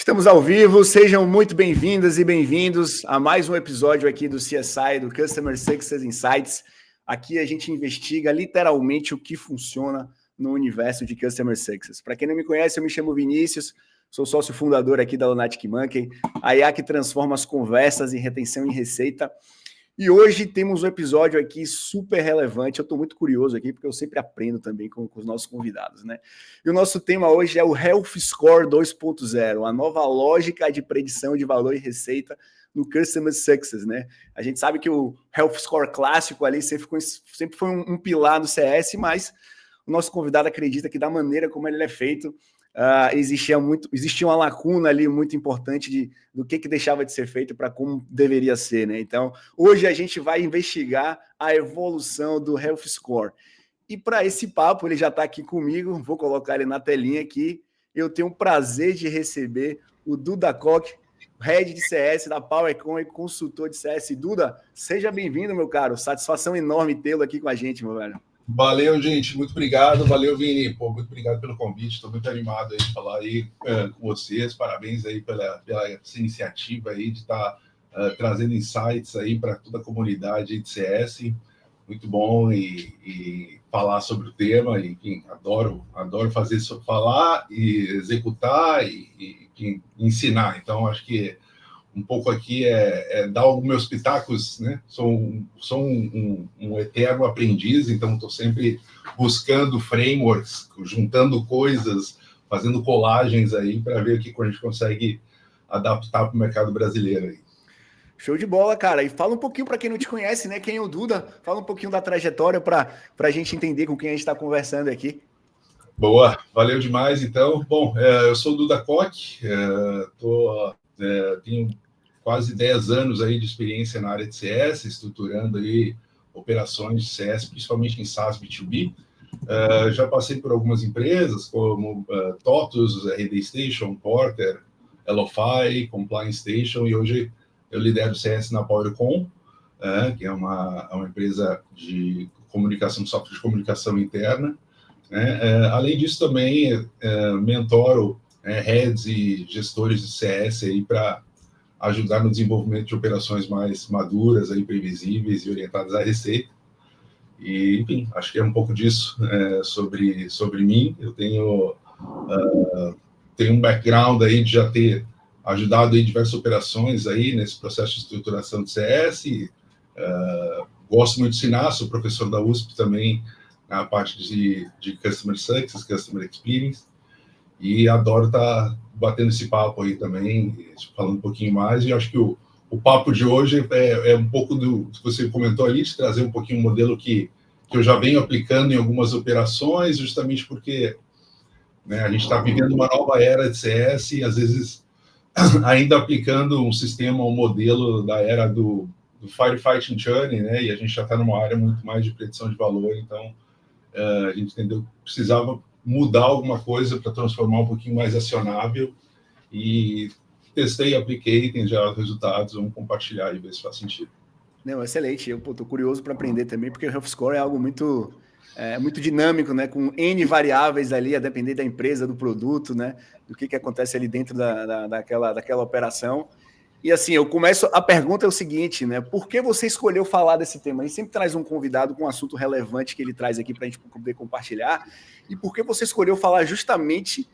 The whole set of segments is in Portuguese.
Estamos ao vivo, sejam muito bem-vindas e bem-vindos a mais um episódio aqui do CSI, do Customer Success Insights. Aqui a gente investiga literalmente o que funciona no universo de Customer Success. Para quem não me conhece, eu me chamo Vinícius, sou sócio fundador aqui da Lunatic Monkey, a IA que transforma as conversas em retenção em receita. E hoje temos um episódio aqui super relevante, eu estou muito curioso aqui, porque eu sempre aprendo também com os nossos convidados, né? E o nosso tema hoje é o Health Score 2.0, a nova lógica de predição de valor e receita no Customer Success, né? A gente sabe que o Health Score clássico ali sempre foi um pilar do CS, mas o nosso convidado acredita que da maneira como ele é feito, existia uma lacuna ali muito importante do que deixava de ser feito para como deveria ser, né? Então, hoje a gente vai investigar a evolução do Health Score. E para esse papo, ele já está aqui comigo, vou colocar ele na telinha aqui. Eu tenho o prazer de receber o Duda Koch, Head de CS da PowerCon e consultor de CS. Duda, seja bem-vindo, meu caro. Satisfação enorme tê-lo aqui com a gente, meu velho. Valeu, gente. Muito obrigado. Valeu, Vini. Pô, muito obrigado pelo convite. Estou muito animado aí de falar aí com vocês. Parabéns aí pela essa iniciativa aí de estar trazendo insights aí para toda a comunidade de CS. Muito bom e falar sobre o tema. E, enfim, adoro fazer isso, falar e executar e ensinar. Então, acho que um pouco aqui dar os meus pitacos, né? Sou um eterno aprendiz, então estou sempre buscando frameworks, juntando coisas, fazendo colagens aí para ver o que a gente consegue adaptar para o mercado brasileiro aí. Show de bola, cara. E fala um pouquinho para quem não te conhece, né? Quem é o Duda? Fala um pouquinho da trajetória para a gente entender com quem a gente está conversando aqui. Boa, valeu demais. Então, bom, eu sou o Duda Koch, tenho quase 10 anos aí de experiência na área de CS, estruturando aí operações de CS, principalmente em SaaS B2B. Já passei por algumas empresas como TOTUS, RD Station, Porter, Elofy, Compliance Station, e hoje eu lidero CS na PowerCon, que é uma empresa de comunicação, software de comunicação interna. Além disso, também mentoro heads e gestores de CS aí para ajudar no desenvolvimento de operações mais maduras, aí, previsíveis e orientadas à receita. E, enfim, acho que é um pouco disso sobre mim. Eu tenho um background aí de já ter ajudado em diversas operações aí nesse processo de estruturação de CS. Gosto muito de ensinar, sou professor da USP também na parte de Customer Success, Customer Experience, e adoro estar batendo esse papo aí também, falando um pouquinho mais, e acho que o papo de hoje é um pouco do que você comentou ali, de trazer um pouquinho o modelo que eu já venho aplicando em algumas operações, justamente porque, né, a gente está vivendo uma nova era de CS e, às vezes, ainda aplicando um sistema, um modelo da era do Firefighting Journey, né, e a gente já está numa área muito mais de predição de valor, então a gente entendeu que precisava mudar alguma coisa para transformar um pouquinho mais acionável, e testei, apliquei, tem já os resultados, vamos compartilhar e ver se faz sentido. Não, excelente. Eu estou curioso para aprender também, porque o Health Score é algo muito dinâmico, né? Com N variáveis ali, a depender da empresa, do produto, né? Do que acontece ali dentro daquela operação. E assim, a pergunta é o seguinte, né? Por que você escolheu falar desse tema? A gente sempre traz um convidado com um assunto relevante que ele traz aqui para a gente poder compartilhar. E por que você escolheu falar justamente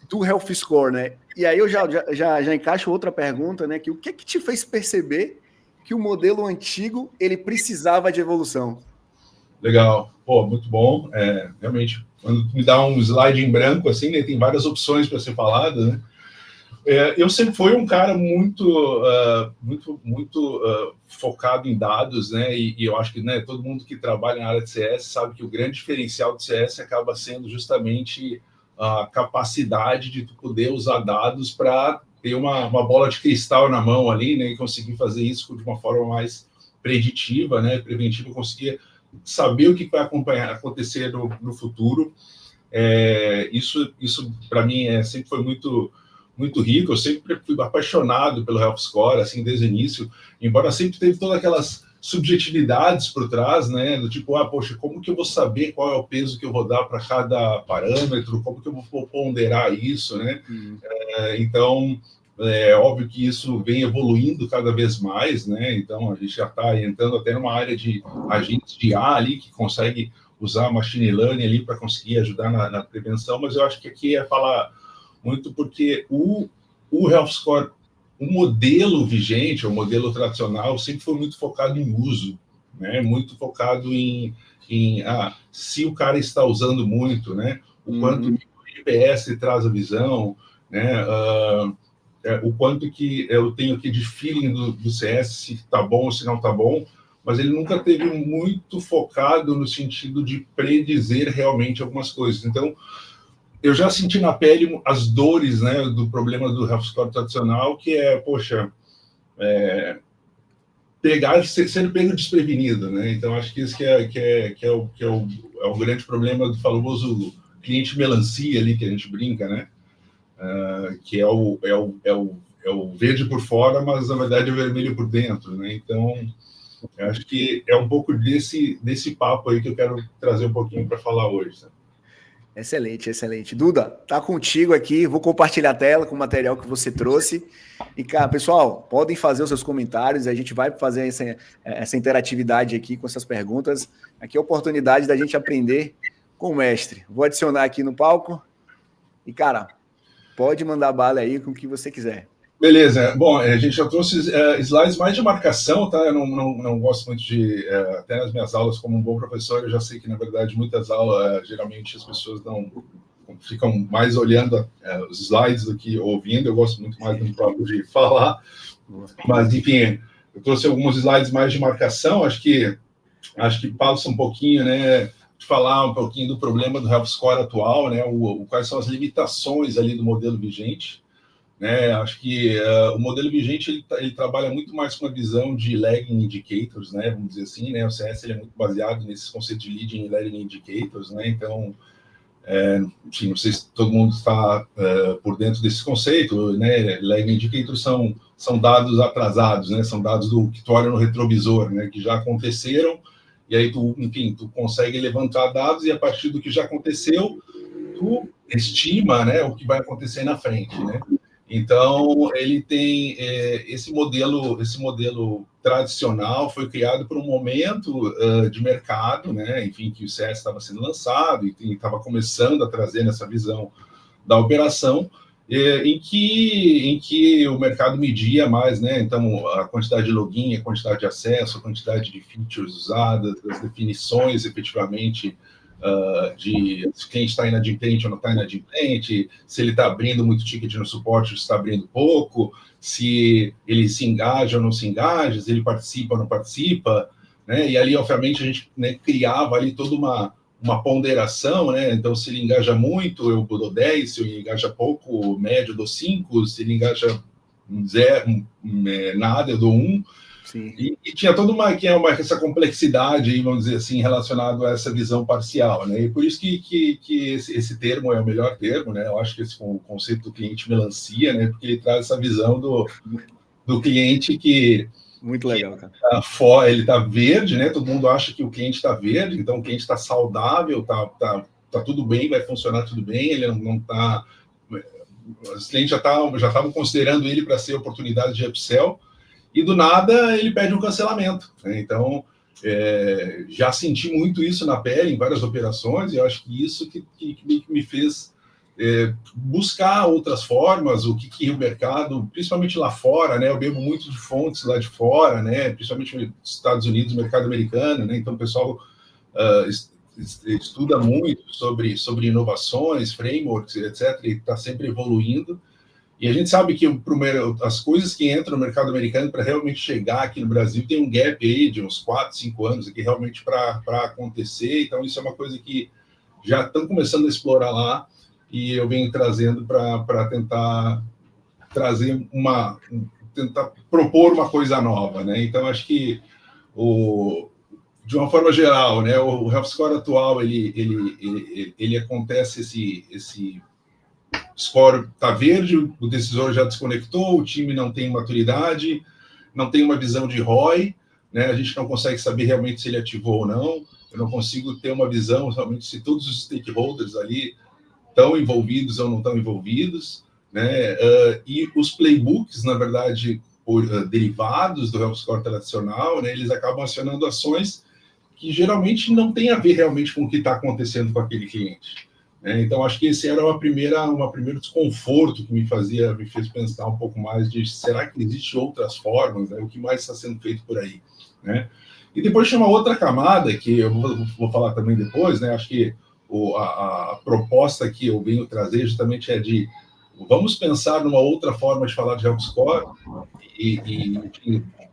do Health Score, né? E aí eu já encaixo outra pergunta, né? Que o que te fez perceber que o modelo antigo ele precisava de evolução? Legal. Pô, muito bom. Realmente, quando me dá um slide em branco, assim, né, tem várias opções para ser falado, né? Eu sempre fui um cara muito focado em dados, né? E eu acho que, né, todo mundo que trabalha na área de CS sabe que o grande diferencial do CS acaba sendo justamente a capacidade de tu poder usar dados para ter uma bola de cristal na mão ali, né? E conseguir fazer isso de uma forma mais preditiva, né? Preventiva, conseguir saber o que vai acontecer no futuro. Isso para mim sempre foi muito rico. Eu sempre fui apaixonado pelo Health Score, assim, desde o início, embora sempre teve todas aquelas subjetividades por trás, né, do tipo, poxa, como que eu vou saber qual é o peso que eu vou dar para cada parâmetro, como que eu vou ponderar isso, né? Então, É óbvio que isso vem evoluindo cada vez mais, né? Então, a gente já está entrando até numa área de agentes de IA ali, que consegue usar machine learning ali para conseguir ajudar na prevenção, mas eu acho que aqui é falar muito porque o Health Score, o modelo vigente, o modelo tradicional, sempre foi muito focado em uso, né? Muito focado em se o cara está usando muito, né? O quanto que o GPS traz a visão, né? O quanto que eu tenho aqui de feeling do CS, se está bom ou se não está bom, mas ele nunca teve muito focado no sentido de predizer realmente algumas coisas. Então, eu já senti na pele as dores, né, do problema do Health Score tradicional, que é, poxa, sendo pego desprevenido, né? Então, acho que isso que é o grande problema do famoso cliente melancia ali, que a gente brinca, né? Que é o verde por fora, mas na verdade é o vermelho por dentro, né? Então, eu acho que é um pouco desse papo aí que eu quero trazer um pouquinho para falar hoje. Né? Excelente, excelente. Duda, tá contigo aqui, vou compartilhar a tela com o material que você trouxe. E, cara, pessoal, podem fazer os seus comentários, a gente vai fazer essa interatividade aqui com essas perguntas. Aqui é a oportunidade da gente aprender com o mestre. Vou adicionar aqui no palco. E, cara, pode mandar bala aí com o que você quiser. Beleza. Bom, a gente já trouxe slides mais de marcação, tá? Eu não gosto muito de... até nas minhas aulas, como um bom professor, eu já sei que, na verdade, muitas aulas, geralmente, as pessoas ficam mais olhando os slides do que ouvindo. Eu gosto muito mais do próprio de falar. Mas, enfim, eu trouxe alguns slides mais de marcação. Acho que passa um pouquinho, né? De falar um pouquinho do problema do Health Score atual, né? Quais são as limitações ali do modelo vigente. Né, acho que o modelo vigente ele trabalha muito mais com a visão de lagging indicators, né, vamos dizer assim, né, o CS ele é muito baseado nesses conceitos de leading e lagging indicators, né, então, enfim, não sei se todo mundo está por dentro desse conceito, né, lagging indicators são dados atrasados, né, são dados que tu olha no retrovisor, né, que já aconteceram, e aí tu consegue levantar dados e a partir do que já aconteceu, tu estima, né, o que vai acontecer na frente, né. Então, ele tem esse modelo tradicional foi criado por um momento de mercado, né? Enfim, que o CS estava sendo lançado e estava começando a trazer essa visão da operação, em que o mercado media mais, né? Então, a quantidade de login, a quantidade de acesso, a quantidade de features usadas, as definições, efetivamente, de se quem está inadimplente ou não está inadimplente, se ele está abrindo muito ticket no suporte ou está abrindo pouco, se ele se engaja ou não se engaja, se ele participa ou não participa, né? E ali, obviamente, a gente, né, criava ali toda uma ponderação, né? Então, se ele engaja muito, eu dou 10, se ele engaja pouco, médio, eu dou 5, se ele engaja zero, nada, eu dou 1. E tinha toda essa complexidade, vamos dizer assim, relacionado a essa visão parcial, né? E por isso que esse termo é o melhor termo, né? Eu acho que esse conceito do cliente melancia, né? Porque ele traz essa visão do cliente que... Muito legal, cara. Ele está verde, né? Todo mundo acha que o cliente está verde, então o cliente está saudável, tá tudo bem, vai funcionar tudo bem, ele não está... Os clientes já estavam considerando ele para ser oportunidade de upsell, e do nada ele pede um cancelamento. Né? Então, já senti muito isso na pele em várias operações, e eu acho que isso que me fez buscar outras formas, o que o mercado, principalmente lá fora, né? Eu bebo muito de fontes lá de fora, né? Principalmente nos Estados Unidos, mercado americano, né? Então o pessoal estuda muito sobre inovações, frameworks, etc., e está sempre evoluindo. E a gente sabe que as coisas que entram no mercado americano para realmente chegar aqui no Brasil tem um gap aí de uns 4, 5 anos aqui realmente para acontecer. Então, isso é uma coisa que já estão começando a explorar lá e eu venho trazendo para tentar trazer tentar propor uma coisa nova, né? Então, acho que de uma forma geral, né, o Health Score atual ele acontece esse score está verde, o decisor já desconectou, o time não tem maturidade, não tem uma visão de ROI, né? A gente não consegue saber realmente se ele ativou ou não, eu não consigo ter uma visão realmente se todos os stakeholders ali estão envolvidos ou não estão envolvidos, né? E os playbooks, na verdade, derivados do Health Score tradicional, né, eles acabam acionando ações que geralmente não tem a ver realmente com o que está acontecendo com aquele cliente. Né? Então, acho que esse era um primeiro desconforto que me fez pensar um pouco mais de será que existem outras formas, né? O que mais está sendo feito por aí, né? E depois tinha uma outra camada que eu vou falar também depois, né? Acho que a proposta que eu venho trazer justamente é de vamos pensar numa outra forma de falar de Health Score e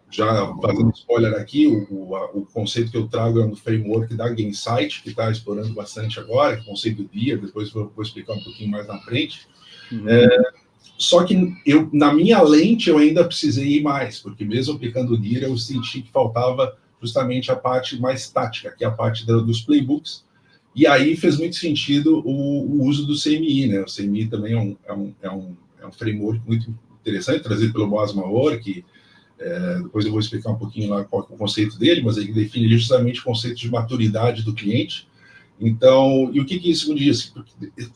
já fazendo spoiler aqui, o conceito que eu trago é um framework da Gainsight, que está explorando bastante agora, que é o conceito do DIA, depois vou explicar um pouquinho mais na frente. Só que na minha lente eu ainda precisei ir mais, porque mesmo aplicando o DIA, eu senti que faltava justamente a parte mais tática, que é a parte dos playbooks, e aí fez muito sentido o uso do CMI, né? O CMI também é um framework muito interessante, trazido pelo Boaz Maor, que depois eu vou explicar um pouquinho lá qual é o conceito dele, mas ele define justamente o conceito de maturidade do cliente. Então, e o que isso me diz? Porque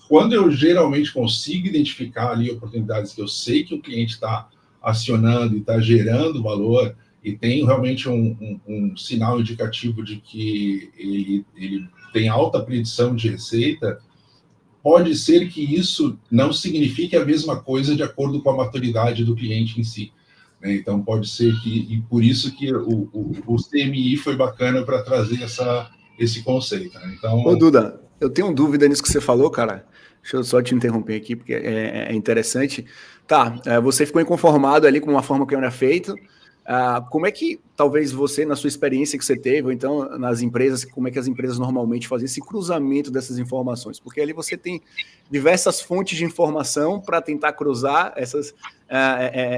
quando eu geralmente consigo identificar ali oportunidades que eu sei que o cliente está acionando e está gerando valor e tem realmente um sinal indicativo de que ele tem alta predição de receita, pode ser que isso não signifique a mesma coisa de acordo com a maturidade do cliente em si. Então, pode ser que, e por isso que o CMI foi bacana para trazer esse conceito. Né? Então, Ô, Duda, eu tenho dúvida nisso que você falou, cara. Deixa eu só te interromper aqui, porque é interessante. Tá, você ficou inconformado ali com a forma que era feito. Como é que, talvez você, na sua experiência que você teve, ou então nas empresas, como é que as empresas normalmente fazem esse cruzamento dessas informações? Porque ali você tem diversas fontes de informação para tentar cruzar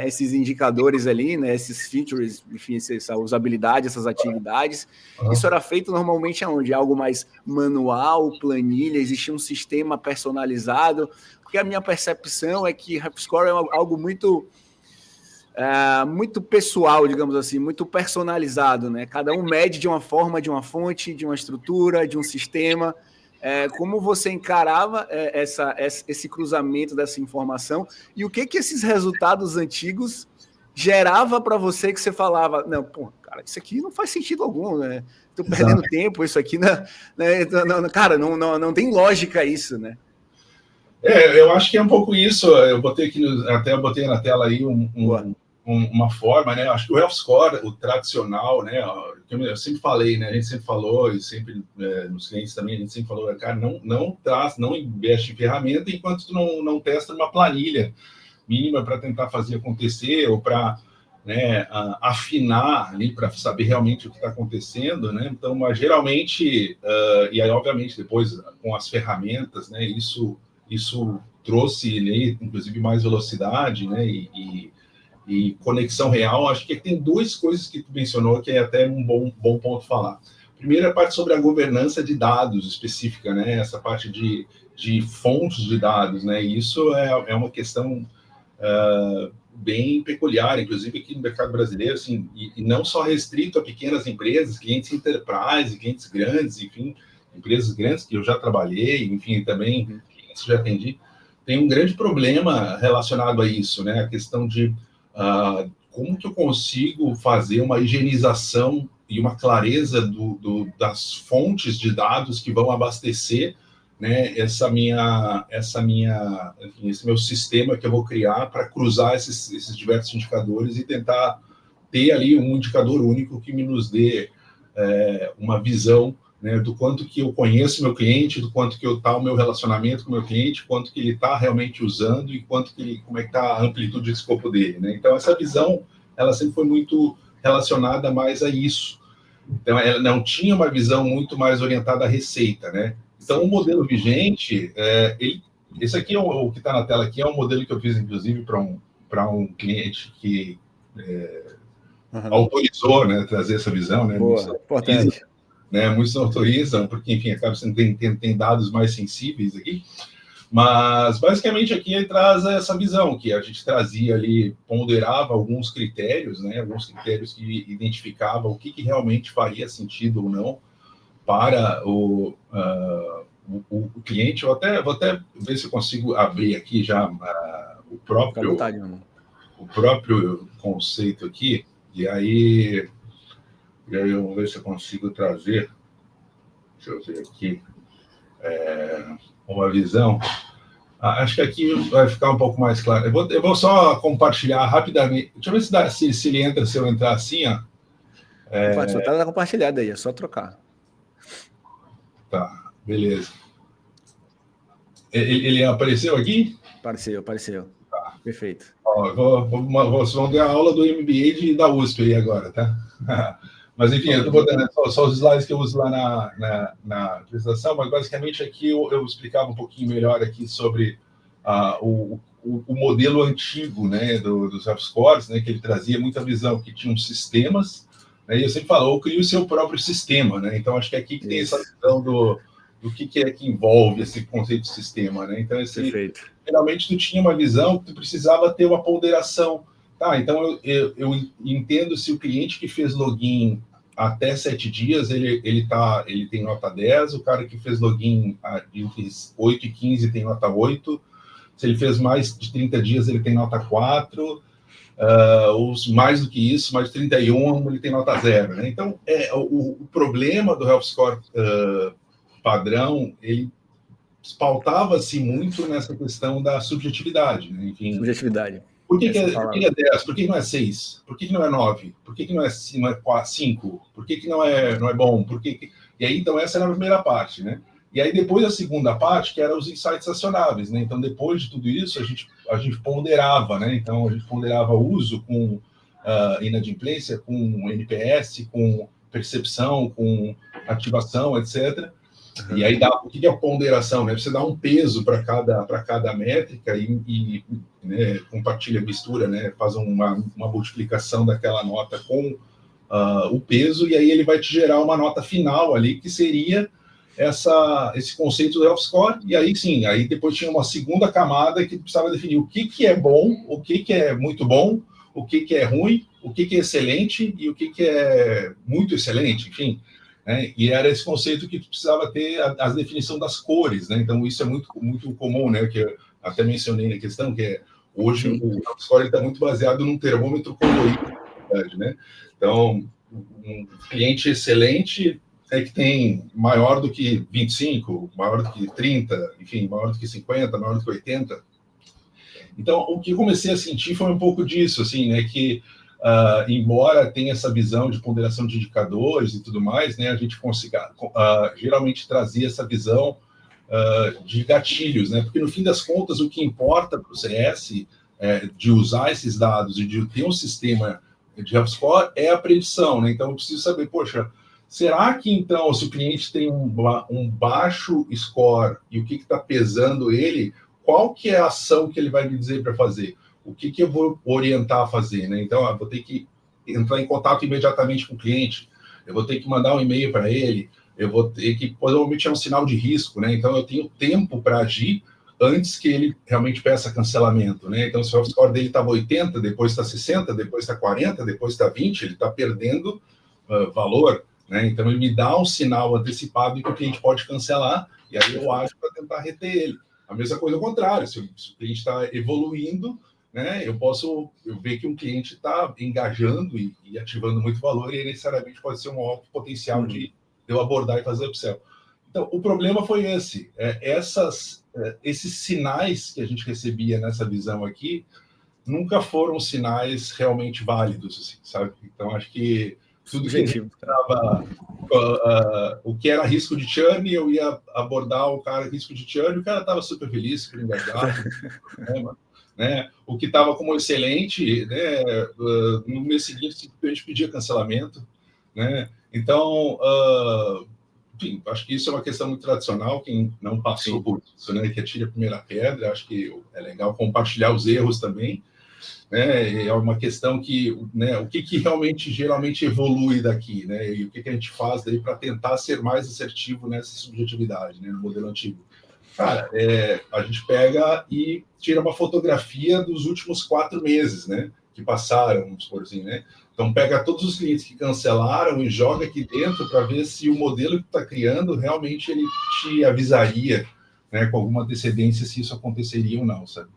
esses indicadores ali, né, esses features, enfim, essa usabilidade, essas atividades. Isso era feito normalmente aonde? Algo mais manual, planilha, existia um sistema personalizado? Porque a minha percepção é que HelpScore é algo muito pessoal, digamos assim, muito personalizado, né? Cada um mede de uma forma, de uma fonte, de uma estrutura, de um sistema. Como você encarava esse cruzamento dessa informação e o que esses resultados antigos gerava para você que você falava, não, pô, cara, isso aqui não faz sentido algum, né? Estou perdendo tempo, isso aqui, né? Cara, não tem lógica isso, né? Eu acho que é um pouco isso. Eu botei aqui, até eu botei na tela aí uma forma, né? Acho que o Health Score, o tradicional, né? Eu sempre falei, né? A gente sempre falou e sempre nos clientes também a gente sempre falou, cara, não investe em ferramenta enquanto tu não testa uma planilha mínima para tentar fazer acontecer ou para, né, afinar ali para saber realmente o que está acontecendo, né? Então, mas geralmente e aí obviamente depois com as ferramentas, né? Isso trouxe, né, inclusive mais velocidade, né? E conexão real. Acho que tem duas coisas que tu mencionou que é até um bom ponto falar. Primeiro, a parte sobre a governança de dados específica, né? Essa parte de fontes de dados, né? E isso é uma questão bem peculiar, inclusive aqui no mercado brasileiro, assim, e não só restrito a pequenas empresas, clientes enterprise, clientes grandes, enfim, empresas grandes que eu já trabalhei, enfim, também clientes que já atendi. Tem um grande problema relacionado a isso, né? A questão de como que eu consigo fazer uma higienização e uma clareza das fontes de dados que vão abastecer, né, enfim, esse meu sistema que eu vou criar para cruzar esses diversos indicadores e tentar ter ali um indicador único que nos dê uma visão, né, do quanto que eu conheço meu cliente, do quanto que está o meu relacionamento com o meu cliente, quanto que ele está realmente usando e como é que está a amplitude de escopo dele, né? Então, essa visão, ela sempre foi muito relacionada mais a isso. Então, ela não tinha uma visão muito mais orientada à receita, né? Então, o modelo vigente, esse aqui, o que está na tela aqui, é um modelo que eu fiz, inclusive, para um cliente que autorizou, né, trazer essa visão, né? Boa, importante. Né, muitos não autorizam, porque, enfim, acaba sendo tem dados mais sensíveis aqui, mas, basicamente, aqui ele traz essa visão, que a gente trazia ali, ponderava alguns critérios, né, alguns critérios que identificavam o que realmente faria sentido ou não para o cliente. Vou até ver se eu consigo abrir aqui já próprio conceito aqui, e aí vamos ver se eu consigo trazer, deixa eu ver aqui, uma visão. Acho que aqui vai ficar um pouco mais claro. Eu vou só compartilhar rapidamente. Deixa eu ver se ele entra, se eu entrar assim, ó. Sua tela está compartilhada aí, é só trocar. Tá, beleza. Ele apareceu aqui? Apareceu. Tá. Perfeito. Ó, vocês vão ter a aula do MBA da USP aí agora, tá? Mas, enfim, eu estou botando só os slides que eu uso lá na apresentação, mas, basicamente, aqui eu explicava um pouquinho melhor aqui sobre o modelo antigo, né, dos Health Scores, né, que ele trazia muita visão, que tinham sistemas, né, e eu sempre falo, cria o seu próprio sistema, né? Então, acho que é aqui que tem essa visão do que é que envolve esse conceito de sistema, né? Então, geralmente, tu tinha uma visão que tu precisava ter uma ponderação. Tá, então eu entendo se o cliente que fez login até 7 dias, ele tem nota 10, o cara que fez login entre 8 e 15 tem nota 8, se ele fez mais de 30 dias, ele tem nota 4, os mais do que isso, mais de 31, ele tem nota 0. Né? Então, o problema do Health Score padrão, ele pautava-se muito nessa questão da subjetividade. Né? Enfim, subjetividade. Por que é 10? Por que não é 6? Por que não é 9? Por que não é 5? Por que não é bom? E aí, então, essa era a primeira parte, né? E aí, depois, a segunda parte, que era os insights acionáveis, né? Então, depois de tudo isso, a gente ponderava, né? Então, a gente ponderava o uso com inadimplência, com NPS, com percepção, com ativação, etc., E aí, o que é a ponderação? Né? Você dá um peso para cada métrica e né, compartilha, mistura, né? Faz uma multiplicação daquela nota com o peso, e aí ele vai te gerar uma nota final ali, que seria esse conceito do Health Score. E aí, sim, aí depois tinha uma segunda camada que precisava definir o que é bom, o que é muito bom, o que é ruim, o que é excelente e o que é muito excelente, enfim. Né? E era esse conceito que precisava ter a definição das cores, né? Então isso é muito, muito comum, né? Que eu até mencionei na questão, que hoje o Health Score está muito baseado num termômetro colorido, né? Então, um cliente excelente é que tem maior do que 25, maior do que 30, enfim, maior do que 50, maior do que 80. Então, o que eu comecei a sentir foi um pouco disso, assim, né? Que embora tenha essa visão de ponderação de indicadores e tudo mais, né, a gente consiga geralmente trazer essa visão de gatilhos, né, porque no fim das contas o que importa para o CS de usar esses dados e de ter um sistema de Health Score é a predição, né, então eu preciso saber, poxa, será que então se o cliente tem um baixo score e o que está pesando ele, qual que é a ação que ele vai me dizer para fazer? O que eu vou orientar a fazer, né? Então, eu vou ter que entrar em contato imediatamente com o cliente, eu vou ter que mandar um e-mail para ele, eu vou ter que, provavelmente, é um sinal de risco, né? Então, eu tenho tempo para agir antes que ele realmente peça cancelamento, né? Então, se o score dele estava 80, depois está 60, depois está 40, depois está 20, ele está perdendo valor, né? Então, ele me dá um sinal antecipado de que o cliente pode cancelar, e aí eu ajo para tentar reter ele. A mesma coisa ao contrário, se o cliente está evoluindo, né, eu ver que um cliente está engajando e ativando muito valor, e aí necessariamente pode ser um alto potencial de eu abordar e fazer upsell. Então, o problema foi esse. Esses sinais que a gente recebia nessa visão aqui nunca foram sinais realmente válidos, assim, sabe? Então, acho que tudo que estava o que era risco de churn, eu ia abordar o cara risco de churn, o cara estava super feliz, super engajado, né? O que estava como excelente, né? No mês seguinte simplesmente pedia cancelamento, né? Então, enfim, acho que isso é uma questão muito tradicional. Quem não passou por isso, né? Que atire a primeira pedra. Acho que é legal compartilhar os erros também. Né, é uma questão que, né, o que realmente geralmente evolui daqui, né, e o que a gente faz daí para tentar ser mais assertivo nessa subjetividade, né, no modelo antigo. Cara, a gente pega e tira uma fotografia dos últimos 4 meses, né, que passaram, vamos supor assim, né. Então pega todos os clientes que cancelaram e joga aqui dentro para ver se o modelo que está criando realmente ele te avisaria, né, com alguma antecedência se isso aconteceria ou não, sabe?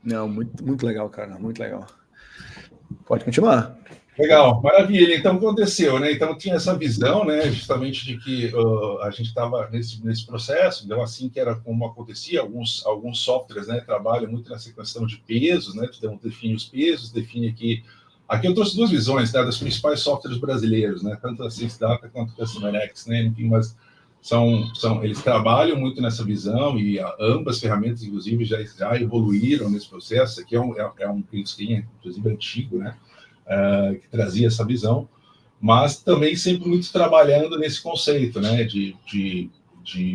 Não, muito, muito legal, cara, muito legal. Pode continuar. Legal, maravilha. Então, o que aconteceu, né? Então, tinha essa visão, né, justamente de que a gente estava nesse processo, então, assim que era como acontecia, alguns softwares, né, trabalham muito nessa questão de pesos, né, tu define os pesos, define aqui eu trouxe duas visões, né, das principais softwares brasileiros, né, tanto a SysData quanto a CustomerX, né, enfim, mas eles trabalham muito nessa visão e ambas ferramentas, inclusive, já evoluíram nesse processo. Aqui é um print, inclusive, antigo, né, que trazia essa visão, mas também sempre muito trabalhando nesse conceito, né, de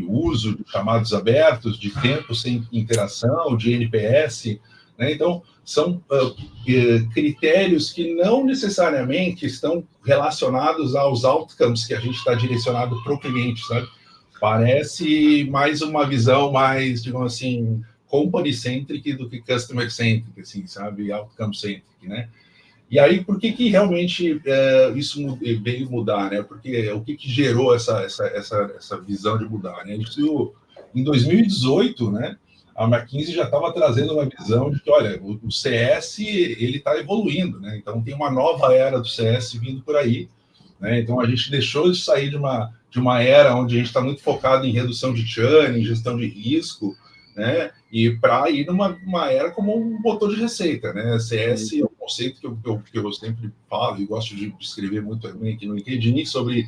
uso de chamados abertos, de tempo sem interação, de NPS, né? Então, são critérios que não necessariamente estão relacionados aos outcomes que a gente está direcionado para o cliente, sabe? Parece mais uma visão mais, digamos assim, company-centric do que customer-centric, assim, sabe? Outcome-centric, né? E aí, por que realmente isso veio mudar, né? Porque o que gerou essa visão de mudar, né? Isso, em 2018, né? A McKinsey já estava trazendo uma visão de que, olha, o CS ele está evoluindo, né? Então tem uma nova era do CS vindo por aí, né? Então a gente deixou de sair de uma era onde a gente está muito focado em redução de churn, em gestão de risco, né? E para ir numa era como um motor de receita, né? CS é um conceito que eu sempre falo e gosto de escrever muito aqui no LinkedIn sobre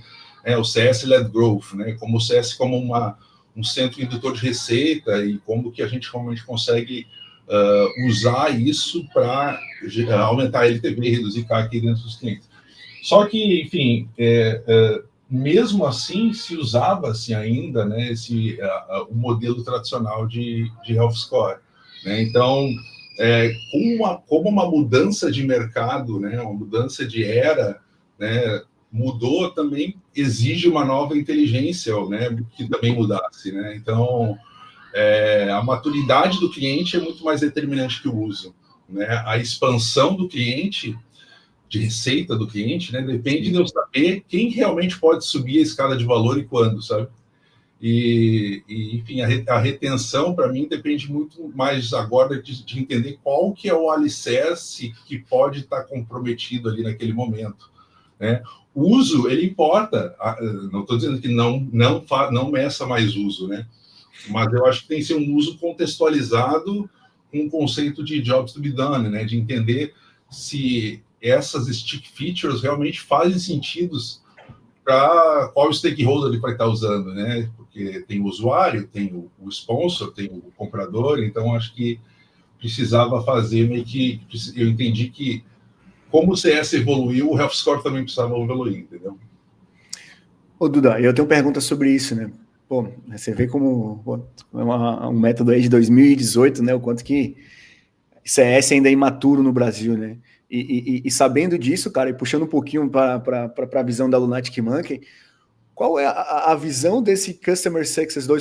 o CS-led growth, né? Como o CS como um centro indutor de receita e como que a gente realmente consegue usar isso para aumentar a LTV e reduzir CAC dentro dos clientes. Só que, enfim, mesmo assim se usava-se ainda, né, o modelo tradicional de health score, né? Então, como uma mudança de mercado, né, uma mudança de era, né, mudou também, exige uma nova inteligência, né, que também mudasse, né? Então, a maturidade do cliente é muito mais determinante que o uso, né? A expansão do cliente, de receita do cliente, né, depende de eu saber quem realmente pode subir a escala de valor e quando, sabe? Enfim, a retenção, para mim, depende muito mais agora de entender qual que é o alicerce que pode estar comprometido ali naquele momento, né? O uso, ele importa. Não estou dizendo que não meça mais uso, né? Mas eu acho que tem que ser um uso contextualizado com o conceito de jobs to be done, né? De entender se essas stick features realmente fazem sentido para qual stakeholder ele vai estar usando, né? Porque tem o usuário, tem o sponsor, tem o comprador, então acho que precisava fazer meio que... Eu entendi que, como o CS evoluiu, o Health Score também precisava evoluir, entendeu? Ô, Duda, eu tenho pergunta sobre isso, né? Pô, você vê como um método aí de 2018, né? O quanto que CS ainda é imaturo no Brasil, né? E sabendo disso, cara, e puxando um pouquinho para a visão da Lunatic Monkey, qual é a visão desse Customer Success do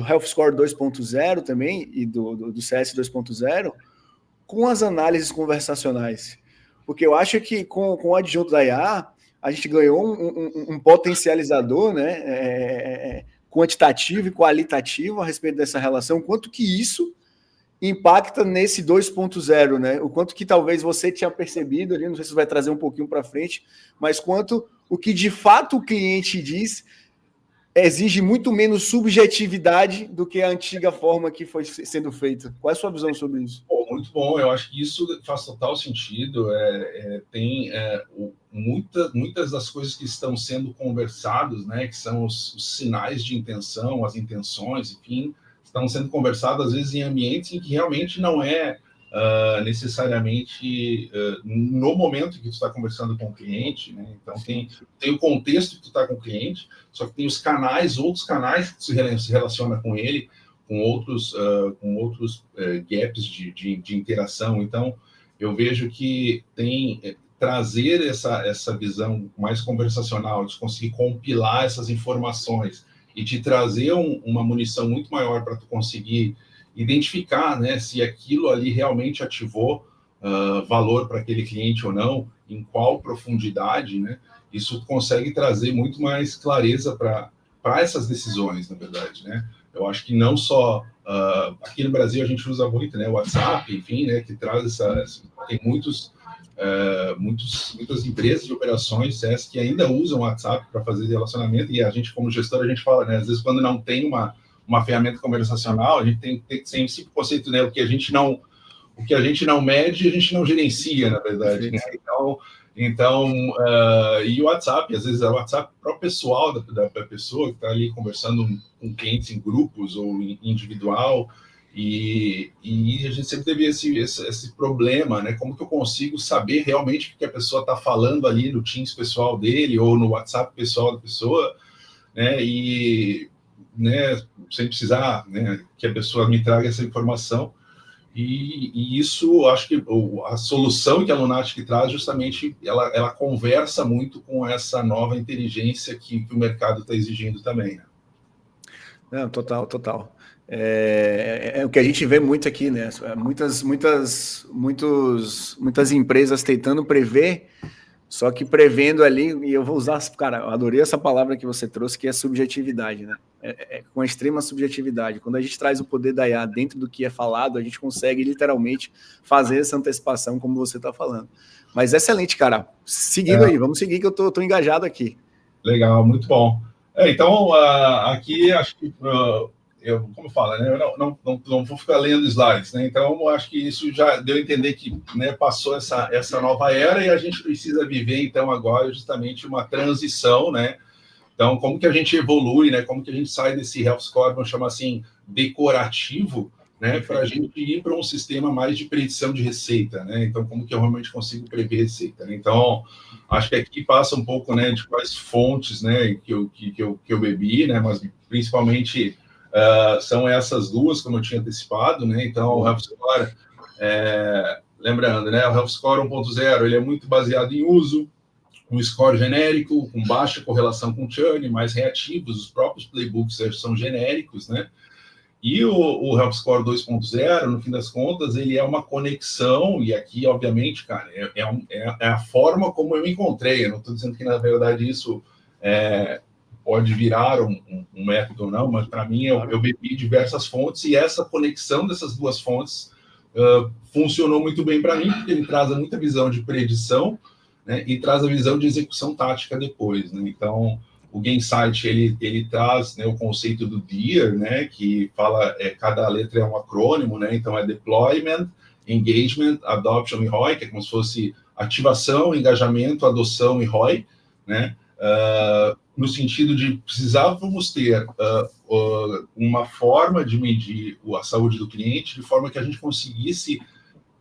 Health Score 2.0 também e do CS 2.0 com as análises conversacionais? Porque eu acho que com o adjunto da IA, a gente ganhou um potencializador, né, quantitativo e qualitativo a respeito dessa relação, quanto que isso impacta nesse 2.0, né? O quanto que talvez você tinha percebido ali, não sei se você vai trazer um pouquinho para frente, mas quanto o que de fato o cliente diz exige muito menos subjetividade do que a antiga forma que foi sendo feita. Qual é a sua visão sobre isso? Pô, muito bom, eu acho que isso faz total sentido. Tem muitas das coisas que estão sendo conversadas, né, que são os sinais de intenção, as intenções, enfim, estão sendo conversadas às vezes em ambientes em que realmente não é necessariamente no momento que tu está conversando com o cliente, né? Então tem o contexto que tu está com o cliente, só que tem os canais, outros canais que tu se relaciona com ele, com outros gaps de interação. Então, eu vejo que tem trazer essa visão mais conversacional, de conseguir compilar essas informações e te trazer uma munição muito maior para tu conseguir identificar, né, se aquilo ali realmente ativou valor para aquele cliente ou não, em qual profundidade, né? Isso consegue trazer muito mais clareza para essas decisões, na verdade, né? Eu acho que não só aqui no Brasil a gente usa muito, né, o WhatsApp, enfim, né, que traz tem muitas empresas de operações CS que ainda usam o WhatsApp para fazer relacionamento, e a gente, como gestor, a gente fala, né, às vezes quando não tem uma ferramenta conversacional, a gente tem sempre o conceito, né, o que a gente não mede, a gente não gerencia, na verdade, né? Então, e o WhatsApp, às vezes é o WhatsApp pro pessoal da pessoa que está ali conversando com clientes em grupos ou individual, e a gente sempre teve esse problema, né? Como que eu consigo saber realmente o que a pessoa está falando ali no Teams pessoal dele ou no WhatsApp pessoal da pessoa, né? E, né, sem precisar, né, que a pessoa me traga essa informação. E isso, acho que a solução que a Lunatic traz, justamente, ela conversa muito com essa nova inteligência que o mercado está exigindo também, né? Não, total. É o que a gente vê muito aqui, né? Muitas empresas tentando prever, só que prevendo ali, e eu vou usar, cara, eu adorei essa palavra que você trouxe, que é subjetividade, né? Com a extrema subjetividade. Quando a gente traz o poder da IA dentro do que é falado, a gente consegue literalmente fazer essa antecipação, como você está falando. Mas excelente, cara. Seguindo aí, vamos seguir que eu tô engajado aqui. Legal, muito bom. Então, aqui acho que como fala, né? Eu não vou ficar lendo slides, né? Então, acho que isso já deu a entender que, né, passou essa nova era e a gente precisa viver, então, agora justamente uma transição, né? Então, como que a gente evolui, né? Como que a gente sai desse health score, vamos chamar assim, decorativo, né? Para a gente ir para um sistema mais de predição de receita, né? Então, como que eu realmente consigo prever receita, né? Então, acho que aqui passa um pouco, né, de quais fontes, né, que eu bebi, né? Mas principalmente são essas duas, como eu tinha antecipado, né? Então, o health score, lembrando, né? O health score 1.0, ele é muito baseado em uso. Um score genérico, com baixa correlação com churn, mais reativos, os próprios playbooks são genéricos, né? E o Health Score 2.0, no fim das contas, ele é uma conexão, e aqui, obviamente, cara, é a forma como eu me encontrei. Eu não estou dizendo que, na verdade, isso pode virar um método ou não, mas, para mim, eu bebi diversas fontes, e essa conexão dessas duas fontes funcionou muito bem para mim, porque ele traz muita visão de predição, né, e traz a visão de execução tática depois, né? Então, o Gainsight, ele traz, né, o conceito do DEAR, né, que fala, cada letra é um acrônimo, né? Então, é Deployment, Engagement, Adoption e ROI, que é como se fosse ativação, engajamento, adoção e ROI, né? No sentido de precisávamos ter uma forma de medir a saúde do cliente de forma que a gente conseguisse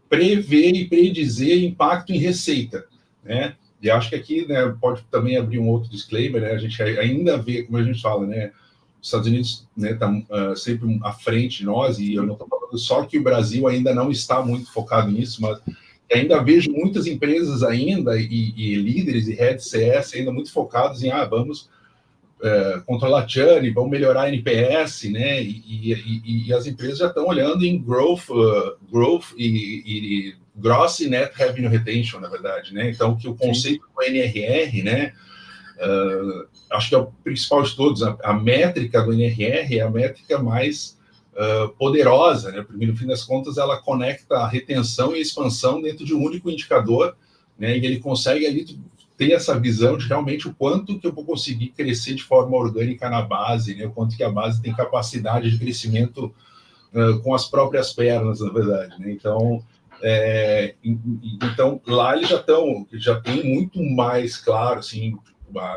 prever e predizer impacto em receita, né? E acho que aqui, né, pode também abrir um outro disclaimer, né? A gente ainda vê, como a gente fala, né, os Estados Unidos, né, tá sempre à frente de nós, e eu não estou falando só que o Brasil ainda não está muito focado nisso, mas ainda vejo muitas empresas ainda, e líderes e heads CS ainda muito focados em, vamos controlar churn, vamos melhorar NPS, né? E as empresas já estão olhando em growth e gross e net revenue retention, na verdade, né? Então, que o conceito do NRR, né? Acho que é o principal de todos. A métrica do NRR é a métrica mais poderosa, né? Porque, no fim das contas, ela conecta a retenção e a expansão dentro de um único indicador, né? E ele consegue ali ter essa visão de realmente o quanto que eu vou conseguir crescer de forma orgânica na base, né? O quanto que a base tem capacidade de crescimento com as próprias pernas, na verdade, né? Então, lá eles já tem muito mais claro, assim,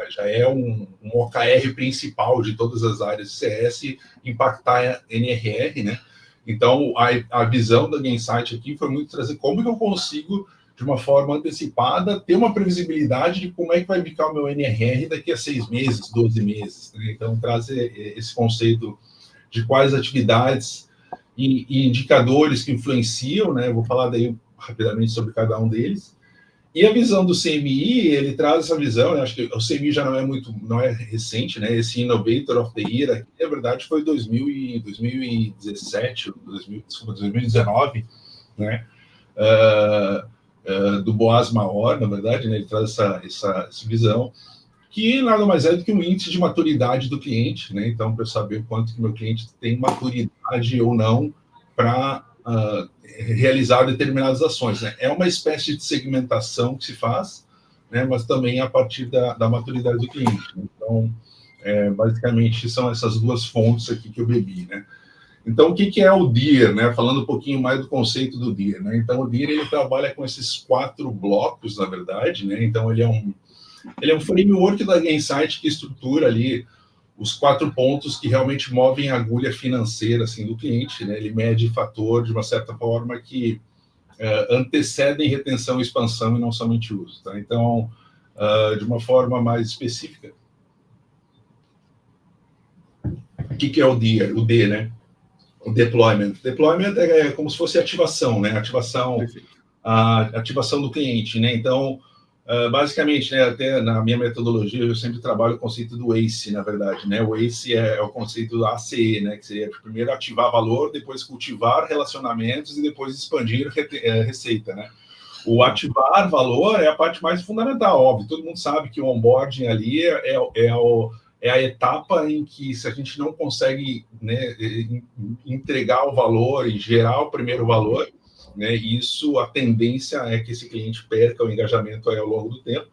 já é um OKR principal de todas as áreas de CS impactar NRR, né? Então, a visão da Gainsight aqui foi muito trazer como que eu consigo, de uma forma antecipada, ter uma previsibilidade de como é que vai ficar o meu NRR daqui a 6 meses, 12 meses. Né? Então, trazer esse conceito de quais atividades e indicadores que influenciam, né? Eu vou falar daí rapidamente sobre cada um deles. E a visão do CMI, ele traz essa visão, né? Acho que o CMI já não é recente, né? Esse Innovator of the Year, aqui, na verdade, foi 2017, 2019, né? Do Boaz Mahor, na verdade, né? Ele traz essa visão, que nada mais é do que um índice de maturidade do cliente, né? Então, para eu saber quanto que meu cliente tem maturidade ou não para realizar determinadas ações, né? É uma espécie de segmentação que se faz, né? Mas também a partir da maturidade do cliente. Né? Então, basicamente, são essas duas fontes aqui que eu bebi, né? Então, o que é o DEAR, né? Falando um pouquinho mais do conceito do DEAR, né? Então, o DEAR, ele trabalha com esses 4 blocos, na verdade, né? Então, ele é um framework da Gainsight que estrutura ali os 4 pontos que realmente movem a agulha financeira, assim, do cliente, né? Ele mede fator, de uma certa forma, que antecedem retenção e expansão e não somente uso, tá? Então, de uma forma mais específica, o que é o DEAR? O D, né? O deployment. Deployment é como se fosse ativação, né? Ativação do cliente, né? Então, basicamente, né, até na minha metodologia, eu sempre trabalho o conceito do ACE, na verdade, né? O ACE é o conceito do ACE, né? Que seria primeiro ativar valor, depois cultivar relacionamentos e depois expandir receita, né? O ativar valor é a parte mais fundamental, óbvio. Todo mundo sabe que o onboarding ali é a etapa em que, se a gente não consegue, né, entregar o valor e gerar o primeiro valor, né, isso, a tendência é que esse cliente perca o engajamento aí ao longo do tempo.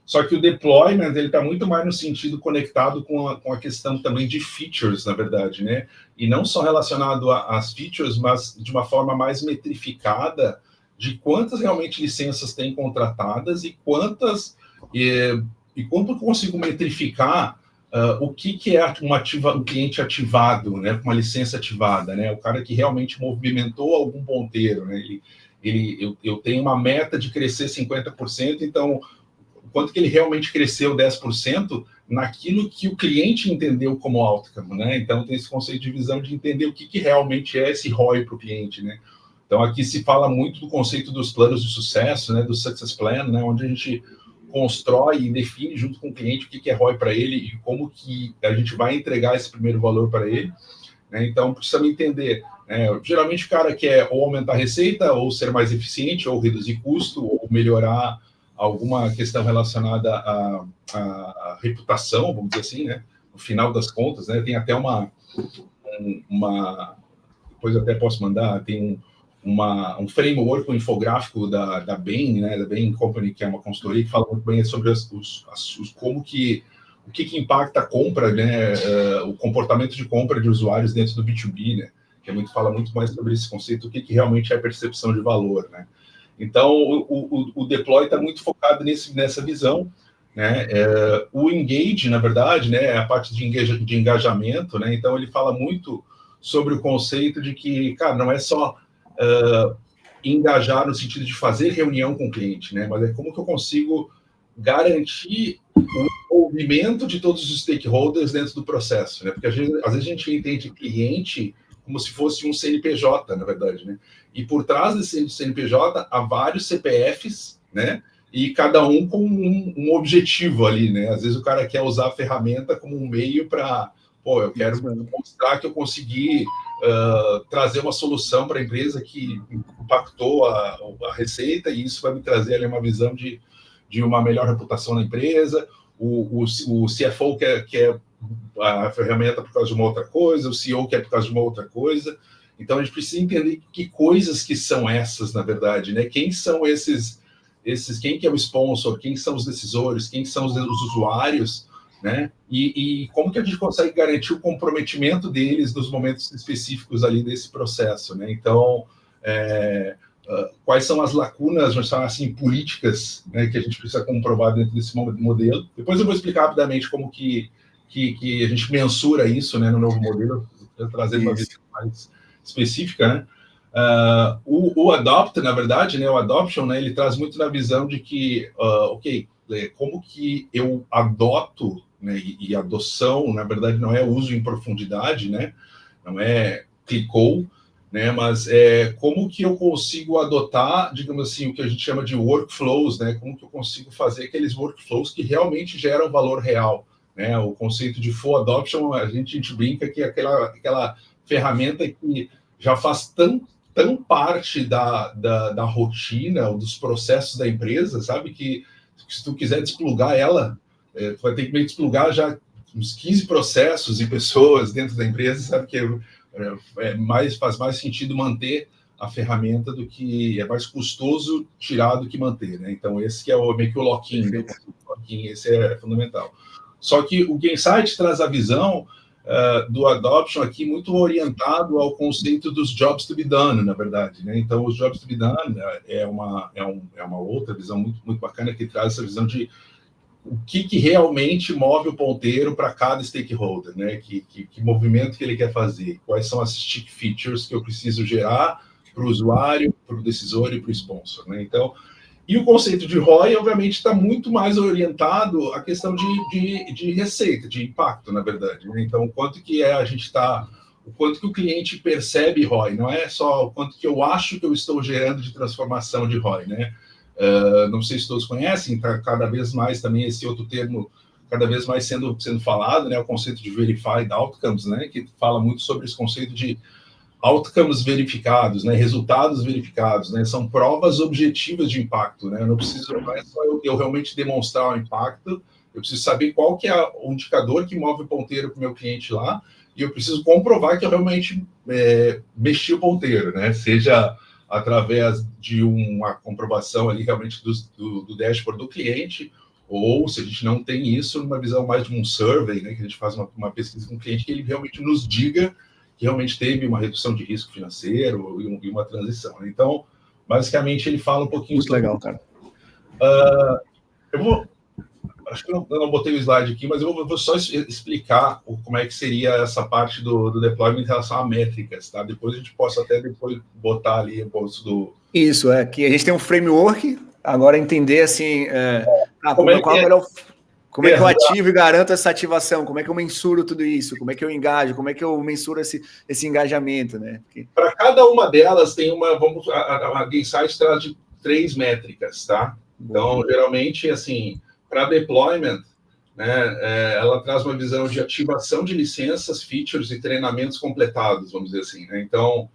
Só que o deployment, ele está muito mais no sentido conectado com a questão também de features, na verdade, né? E não só relacionado às features, mas de uma forma mais metrificada de quantas realmente licenças tem contratadas e quantas... E como eu consigo metrificar o que é um cliente ativado, né, com uma licença ativada, né, o cara que realmente movimentou algum ponteiro, né, eu tenho uma meta de crescer 50%, então, quanto que ele realmente cresceu 10% naquilo que o cliente entendeu como outcome, né, então tem esse conceito de visão de entender o que realmente é esse ROI para o cliente, né. Então, aqui se fala muito do conceito dos planos de sucesso, né, do Success Plan, né, onde a gente constrói e define junto com o cliente o que é ROI para ele e como que a gente vai entregar esse primeiro valor para ele, né? Então, precisamos entender, né? Geralmente o cara quer ou aumentar a receita, ou ser mais eficiente, ou reduzir custo, ou melhorar alguma questão relacionada à reputação, vamos dizer assim, né? No final das contas, né? Tem até depois eu até posso mandar, tem um framework, um infográfico da Bain, né, da Bain Company, que é uma consultoria que fala muito bem sobre o que impacta a compra, né, o comportamento de compra de usuários dentro do B2B, né, que fala muito mais sobre esse conceito, o que realmente é a percepção de valor, né. Então, o deploy está muito focado nessa visão, né. O engage, na verdade, né, é a parte de engajamento, né, então ele fala muito sobre o conceito de que, cara, não é só engajar no sentido de fazer reunião com o cliente, né? Mas é como que eu consigo garantir o envolvimento de todos os stakeholders dentro do processo, né? Porque às vezes a gente entende cliente como se fosse um CNPJ, na verdade, né? E por trás desse CNPJ há vários CPFs, né? E cada um com um objetivo ali, né? Às vezes o cara quer usar a ferramenta como um meio para, eu quero mostrar que eu consegui trazer uma solução para a empresa que impactou a receita, e isso vai me trazer ali uma visão de uma melhor reputação na empresa. O CFO quer a ferramenta por causa de uma outra coisa, o CEO quer por causa de uma outra coisa. Então, a gente precisa entender que coisas que são essas, na verdade, né? Quem são esses quem que é o sponsor, quem são os decisores, quem são os usuários, né? E como que a gente consegue garantir o comprometimento deles nos momentos específicos ali desse processo, né? Então, quais são as lacunas, vamos falar assim, políticas, né, que a gente precisa comprovar dentro desse modelo. Depois eu vou explicar rapidamente como que a gente mensura isso, né, no novo modelo, trazendo uma visão mais específica, né? O Adopt, na verdade, né, o Adoption, né, ele traz muito na visão de que, como que eu adoto, né, e adoção, na verdade, não é uso em profundidade, né, não é clicou, né, mas como que eu consigo adotar, digamos assim, o que a gente chama de workflows, né, como que eu consigo fazer aqueles workflows que realmente geram valor real, né, o conceito de full adoption, a gente brinca que é aquela ferramenta que já faz tão parte da rotina ou dos processos da empresa, sabe, que se tu quiser desplugar ela, tu vai ter que meio que desplugar já uns 15 processos e pessoas dentro da empresa, sabe que faz mais sentido manter a ferramenta do que é mais custoso tirar do que manter, né? Então, esse que é meio que o lock-in, né? Esse é fundamental. Só que o Gainsight traz a visão do adoption aqui muito orientado ao conceito dos jobs to be done, na verdade, né? Então, os jobs to be done é uma outra visão muito, muito bacana que traz essa visão de o que realmente move o ponteiro para cada stakeholder, né? Que movimento que ele quer fazer, quais são as stick features que eu preciso gerar para o usuário, para o decisor e para o sponsor, né? Então, e o conceito de ROI, obviamente, está muito mais orientado à questão de receita, de impacto, na verdade, né? Então, o quanto que o quanto que o cliente percebe ROI, não é só o quanto que eu acho que eu estou gerando de transformação de ROI, né? Não sei se todos conhecem, está cada vez mais também esse outro termo, cada vez mais sendo falado, né? O conceito de Verified Outcomes, né? Que fala muito sobre esse conceito de outcomes verificados, né, resultados verificados, né, são provas objetivas de impacto, né, não é só eu realmente demonstrar o impacto, eu preciso saber qual que é o indicador que move o ponteiro para o meu cliente lá, e eu preciso comprovar que eu realmente mexi o ponteiro, né, seja através de uma comprovação ali realmente do dashboard do cliente, ou se a gente não tem isso, numa visão mais de um survey, né, que a gente faz uma pesquisa com o cliente, que ele realmente nos diga que realmente teve uma redução de risco financeiro e uma transição. Então, basicamente, ele fala um pouquinho muito legal, cara. Acho que eu não botei o slide aqui, mas eu vou só explicar como é que seria essa parte do deployment em relação a métricas, tá? Depois a gente possa até botar ali o posto do... Isso, que a gente tem um framework, agora entender, assim, qual é o melhor... Como é que eu ativo e garanto essa ativação? Como é que eu mensuro tudo isso? Como é que eu engajo? Como é que eu mensuro esse engajamento, né? Para cada uma delas tem a Gainsight traz de 3 métricas, tá? Então, geralmente, assim, para deployment, né, ela traz uma visão de ativação de licenças, features e treinamentos completados, vamos dizer assim, né? Então,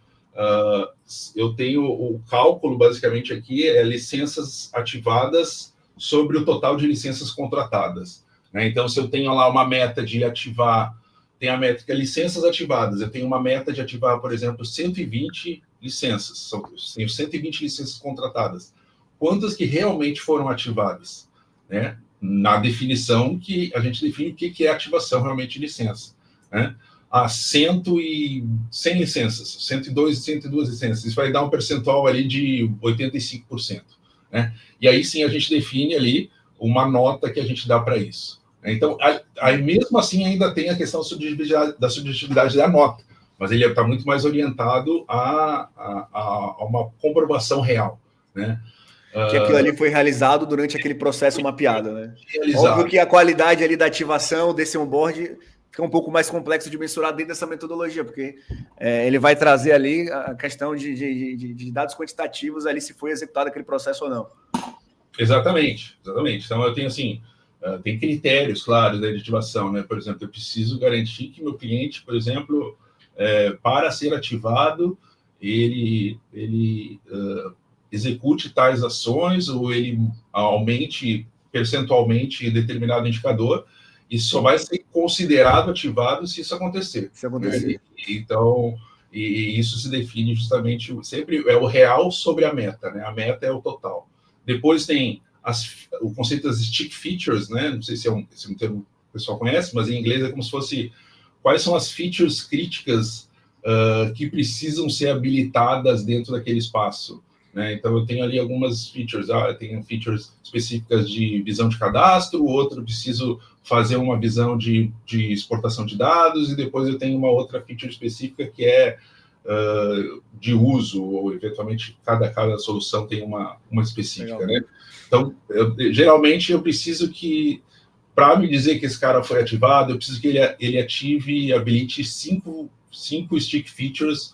eu tenho o cálculo, basicamente, aqui, licenças ativadas sobre o total de licenças contratadas, né? Então, se eu tenho lá uma meta de ativar, tem a métrica licenças ativadas, eu tenho uma meta de ativar, por exemplo, 120 licenças, tenho 120 licenças contratadas. Quantas que realmente foram ativadas, né? Na definição que a gente define o que é ativação realmente de licença, né? 100 licenças, 102 licenças, isso vai dar um percentual ali de 85%. Né? E aí sim a gente define ali uma nota que a gente dá para isso. Então, aí mesmo assim ainda tem a questão da subjetividade da nota, mas ele está muito mais orientado a uma comprovação real, né? Que aquilo ali foi realizado durante aquele processo mapeado, né? Realizado. Óbvio que a qualidade ali da ativação desse onboard fica um pouco mais complexo de mensurar dentro dessa metodologia, porque ele vai trazer ali a questão de dados quantitativos ali, se foi executado aquele processo ou não. Exatamente. Então, eu tenho, assim, tem critérios claros da ativação, né? Por exemplo, eu preciso garantir que meu cliente, por exemplo, para ser ativado, ele execute tais ações ou ele aumente percentualmente determinado indicador, e só vai ser considerado ativado se isso acontecer. Então, isso se define justamente, sempre é o real sobre a meta, né? A meta é o total. Depois tem o conceito das stick features, né? Não sei se é um termo que o pessoal conhece, mas em inglês é como se fosse quais são as features críticas que precisam ser habilitadas dentro daquele espaço. Né? Então, eu tenho ali algumas features. Eu tenho features específicas de visão de cadastro, outro preciso fazer uma visão de exportação de dados, e depois eu tenho uma outra feature específica que é de uso, ou eventualmente cada solução tem uma específica. Né? Então, geralmente eu preciso que, para me dizer que esse cara foi ativado, eu preciso que ele ative e habilite 5 stick features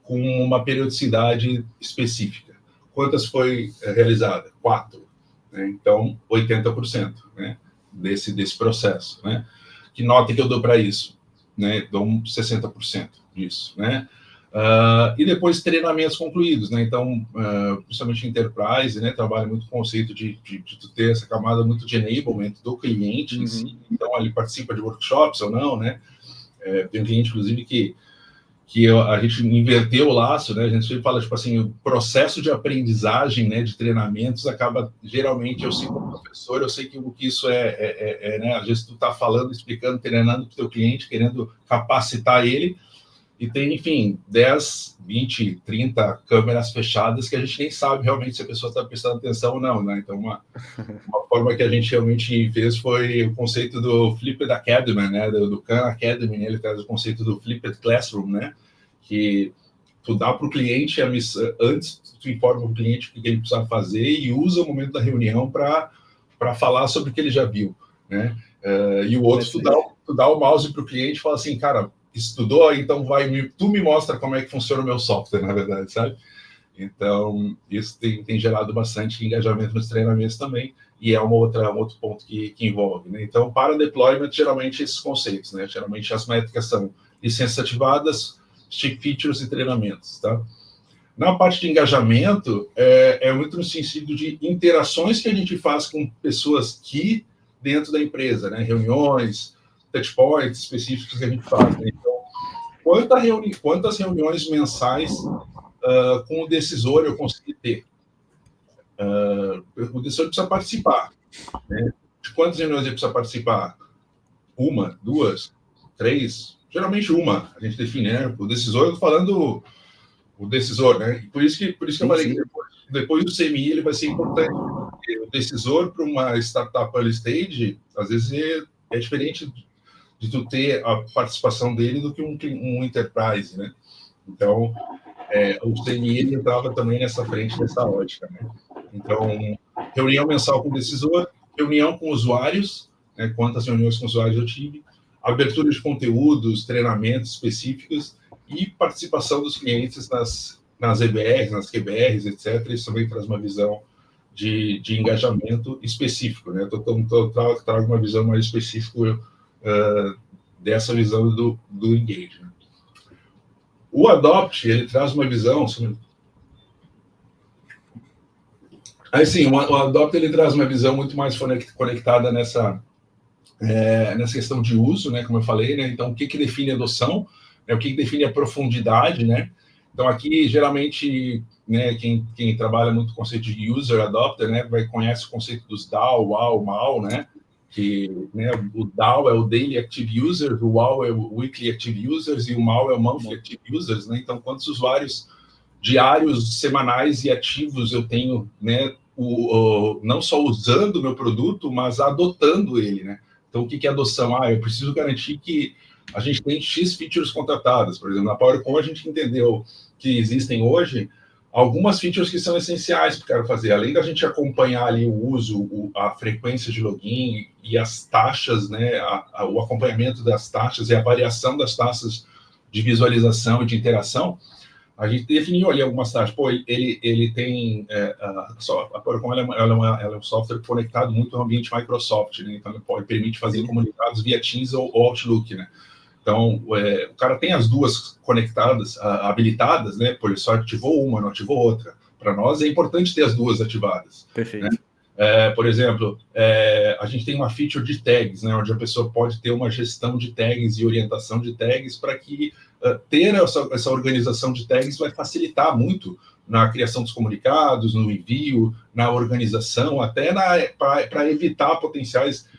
com uma periodicidade específica. Quantas foi realizada? 4. Né? Então, 80%, né? desse processo. Né? Que nota que eu dou para isso? Né? Dou 60% disso. Né? E depois treinamentos concluídos, né? Então, principalmente Enterprise, né? Trabalha muito com o conceito de tu ter essa camada muito de enablement do cliente em si. Então, ele participa de workshops ou não, né? Tem um cliente, inclusive, que a gente inverteu o laço, né? A gente sempre fala, tipo assim, o processo de aprendizagem, né, de treinamentos acaba, geralmente, eu sei como professor, eu sei que o que isso né? Às vezes tu está falando, explicando, treinando para o teu cliente, querendo capacitar ele, e tem, enfim, 10, 20, 30 câmeras fechadas que a gente nem sabe realmente se a pessoa está prestando atenção ou não, né? Então, uma forma que a gente realmente fez foi o conceito do Flipped Academy, né? Do Khan Academy, né? Ele traz o conceito do Flipped Classroom, né? Que tu dá para o cliente a missão, antes tu informa o cliente o que ele precisa fazer e usa o momento da reunião para falar sobre o que ele já viu, né? E o outro, tu dá o mouse para o cliente e fala assim, cara, estudou, então tu me mostra como é que funciona o meu software, na verdade, sabe? Então, isso tem gerado bastante engajamento nos treinamentos também, e é um outro ponto que envolve, né? Então, para deployment, geralmente esses conceitos, né? Geralmente as métricas são licenças ativadas, stick features e treinamentos, tá? Na parte de engajamento, é muito no sentido de interações que a gente faz com pessoas que dentro da empresa, né? Reuniões, touchpoints específicos que a gente faz, né? Então, quantas reuniões mensais com o decisor eu consegui ter? O decisor precisa participar, né? De quantas reuniões ele precisa participar? 1, 2, 3? Geralmente 1, a gente define, né? O decisor, eu estou falando o decisor, né? E por isso que eu falei que depois do CMI ele vai ser importante, porque o decisor para uma startup early stage, às vezes é diferente de tu ter a participação dele do que um enterprise, né? Então, o CNI ele entrava também nessa frente, nessa ótica, né? Então, reunião mensal com o decisor, reunião com usuários, né? Quantas reuniões com usuários eu tive, abertura de conteúdos, treinamentos específicos e participação dos clientes nas EBRs, nas QBRs, etc. Isso também traz uma visão de engajamento específico, né? Eu trago uma visão mais específica dessa visão do engagement. O Adopt, ele traz uma visão... Assim, o Adopt, ele traz uma visão muito mais conectada nessa questão de uso, né? Como eu falei, né? Então, o que define a adoção? Né? O que define a profundidade, né? Então, aqui, geralmente, né, quem trabalha muito com o conceito de User Adopter, né, conhece o conceito dos DAO, WAU, MAU, né? Que, né, o DAO é o Daily Active Users, o WAU é o Weekly Active Users e o MAU é o Monthly Active Users, né? Então, quantos usuários diários, semanais e ativos eu tenho, né, não só usando o meu produto, mas adotando ele, né? Então, o que é adoção? Eu preciso garantir que a gente tem X features contratadas. Por exemplo, na PowerCon a gente entendeu que existem hoje algumas features que são essenciais para o cara fazer. Além da gente acompanhar ali o uso, a frequência de login e as taxas, né, o acompanhamento das taxas e a variação das taxas de visualização e de interação, a gente definiu ali algumas taxas. Pô, ele tem... a PowerCon ela é um software conectado muito ao ambiente Microsoft, né? Então, ele permite fazer comunicados via Teams ou Outlook, né? Então, o cara tem as duas conectadas, habilitadas, né? Pô, ele só ativou uma, não ativou outra. Para nós é importante ter as duas ativadas. Perfeito. Né? Por exemplo, a gente tem uma feature de tags, né? Onde a pessoa pode ter uma gestão de tags e orientação de tags para que ter essa organização de tags vai facilitar muito na criação dos comunicados, no envio, na organização, até para evitar potenciais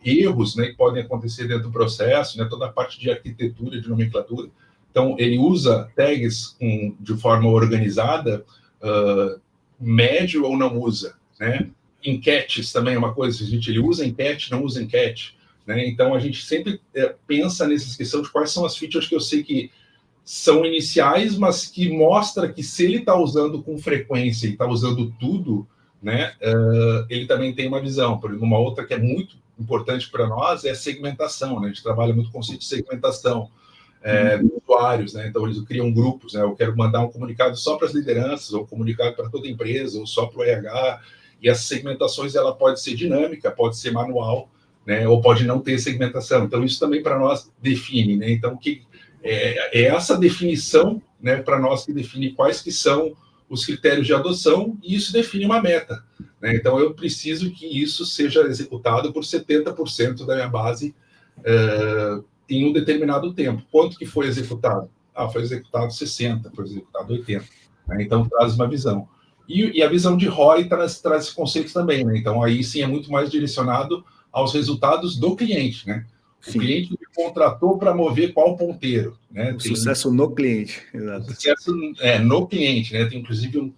erros, né, que podem acontecer dentro do processo, né, toda a parte de arquitetura, de nomenclatura. Então, ele usa tags de forma organizada, médio ou não usa, né? Enquetes também é uma coisa, ele usa enquete, não usa enquete, né? Então, a gente sempre pensa nessa questão de quais são as features que eu sei que são iniciais, mas que mostra que se ele está usando com frequência e está usando tudo, né, ele também tem uma visão. Por exemplo, uma outra que é muito importante para nós é a segmentação, né? A gente trabalha muito com o conceito de segmentação dos usuários, né? Então, eles criam grupos, né? Eu quero mandar um comunicado só para as lideranças, ou um comunicado para toda a empresa, ou só para o RH, e as segmentações, ela pode ser dinâmica, pode ser manual, né? Ou pode não ter segmentação. Então, isso também para nós define, né? Então, É essa definição, né, para nós que define quais que são os critérios de adoção, e isso define uma meta, né? Então, eu preciso que isso seja executado por 70% da minha base em um determinado tempo. Quanto que foi executado? Foi executado 60%, foi executado 80%. Né? Então, traz uma visão. E a visão de ROI traz esse conceito também, né? Então, aí sim é muito mais direcionado aos resultados do cliente, né? O cliente me contratou para mover qual ponteiro, né? O sucesso no cliente, exato. O sucesso no cliente, né? Tem inclusive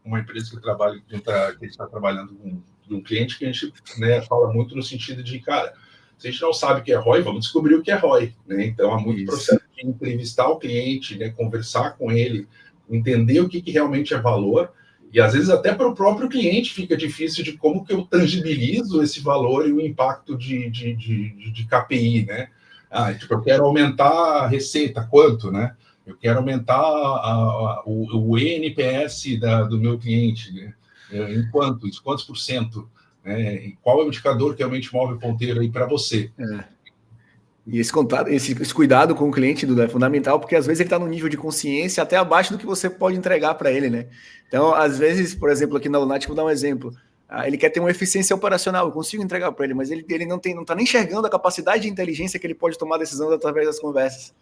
uma empresa que eu trabalho, que a gente está trabalhando com um cliente que a gente, né, fala muito no sentido de, cara, se a gente não sabe o que é ROI, vamos descobrir o que é ROI, né? Então, há muito processo de entrevistar o cliente, né, conversar com ele, entender o que realmente é valor. E às vezes até para o próprio cliente fica difícil de como que eu tangibilizo esse valor e o impacto de KPI, né? Tipo, eu quero aumentar a receita, quanto, né? Eu quero aumentar o NPS do meu cliente, né? Em quantos por cento? Né? E qual é o indicador que realmente move o ponteiro aí para você? E esse contato, esse cuidado com o cliente, Duda, é fundamental, porque às vezes ele está no nível de consciência até abaixo do que você pode entregar para ele, né? Então, às vezes, por exemplo, aqui na Lunati, vou dar um exemplo. Ele quer ter uma eficiência operacional, eu consigo entregar para ele, mas ele não está nem enxergando a capacidade de inteligência que ele pode tomar decisões através das conversas.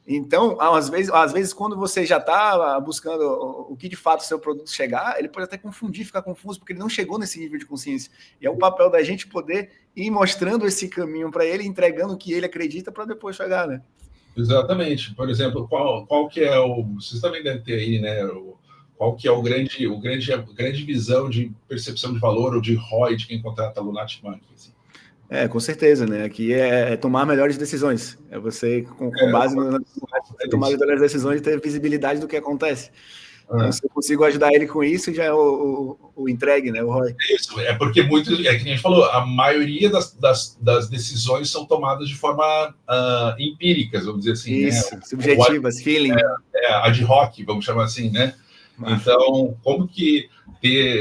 Então, às vezes, quando você já está buscando o que de fato o seu produto chegar, ele pode até confundir, ficar confuso, porque ele não chegou nesse nível de consciência. E é o papel da gente poder ir mostrando esse caminho para ele, entregando o que ele acredita para depois chegar, né? Exatamente. Por exemplo, qual que é vocês também devem ter aí, né? Qual que é a grande visão de percepção de valor ou de ROI de quem contrata a Lunati Monkey? Assim? Com certeza, né? Aqui é tomar melhores decisões. É você, com base na tomar melhores decisões, ter visibilidade do que acontece. Então, se eu consigo ajudar ele com isso, já é o entregue, né? O ROI. Isso, porque muito, que a gente falou, a maioria das decisões são tomadas de forma empíricas, vamos dizer assim. Isso, né? Subjetivas, feeling. Ad hoc, vamos chamar assim, né? Então,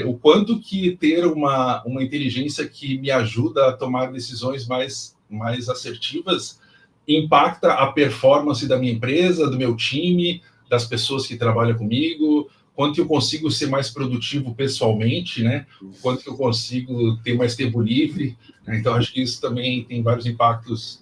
o quanto que ter uma inteligência que me ajuda a tomar decisões mais assertivas impacta a performance da minha empresa, do meu time, das pessoas que trabalham comigo, quanto eu consigo ser mais produtivo pessoalmente, né? Quanto eu consigo ter mais tempo livre. Né? Então, acho que isso também tem vários impactos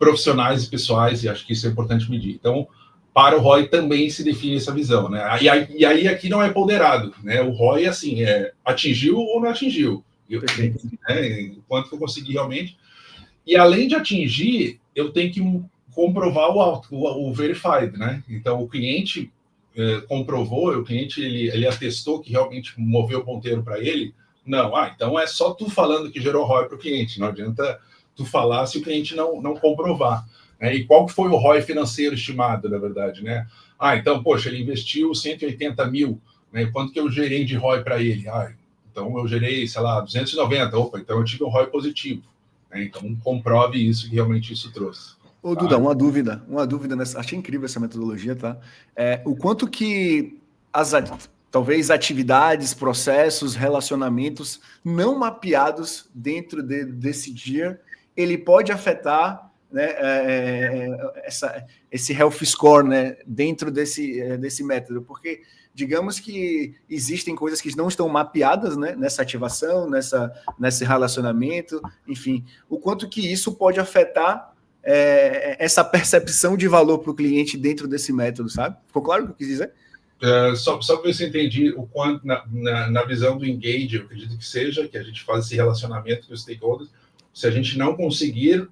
profissionais e pessoais, e acho que isso é importante medir. Então, para o ROI também se define essa visão, né? E aí aqui não é ponderado, né? O ROI, assim, atingiu ou não atingiu. Né? Quanto que eu consegui realmente. E além de atingir, eu tenho que comprovar o verified, né? Então, o cliente comprovou, o cliente ele atestou que realmente moveu o ponteiro para ele. Não, então é só tu falando que gerou ROI para o cliente. Não adianta tu falar se o cliente não comprovar. E qual que foi o ROI financeiro estimado, na verdade, né? Então, poxa, ele investiu 180 mil, né? Quanto que eu gerei de ROI para ele? Então eu gerei, sei lá, 290. Então eu tive um ROI positivo. Né? Então comprove isso, que realmente isso trouxe. Ô, Duda, uma dúvida nessa. Achei incrível essa metodologia, tá? O quanto que talvez atividades, processos, relacionamentos não mapeados dentro desse dia, ele pode afetar, né, esse health score, né, dentro desse método, porque digamos que existem coisas que não estão mapeadas, né, nessa ativação, nesse relacionamento, enfim, o quanto que isso pode afetar essa percepção de valor para o cliente dentro desse método, sabe? Ficou claro o que eu quis dizer? Só para ver se eu entendi o quanto, na visão do engage, eu acredito que seja, que a gente faz esse relacionamento com os stakeholders, se a gente não conseguir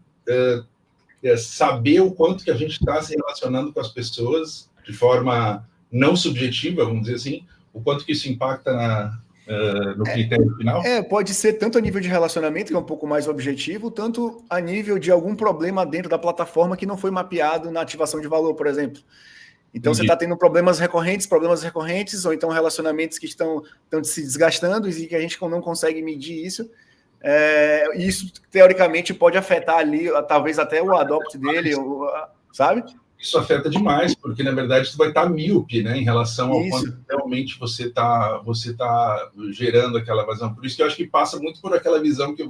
saber o quanto que a gente está se relacionando com as pessoas de forma não subjetiva, vamos dizer assim, o quanto que isso impacta no critério final? Pode ser tanto a nível de relacionamento, que é um pouco mais objetivo, tanto a nível de algum problema dentro da plataforma que não foi mapeado na ativação de valor, por exemplo. Então, você está tendo problemas recorrentes, ou então relacionamentos que estão se desgastando e que a gente não consegue medir isso. Isso, teoricamente, pode afetar ali, talvez até o adopt dele, sabe? Isso afeta demais, porque, na verdade, tu vai estar míope, né, em relação ao quanto realmente você tá gerando aquela vazão. Por isso que eu acho que passa muito por aquela visão que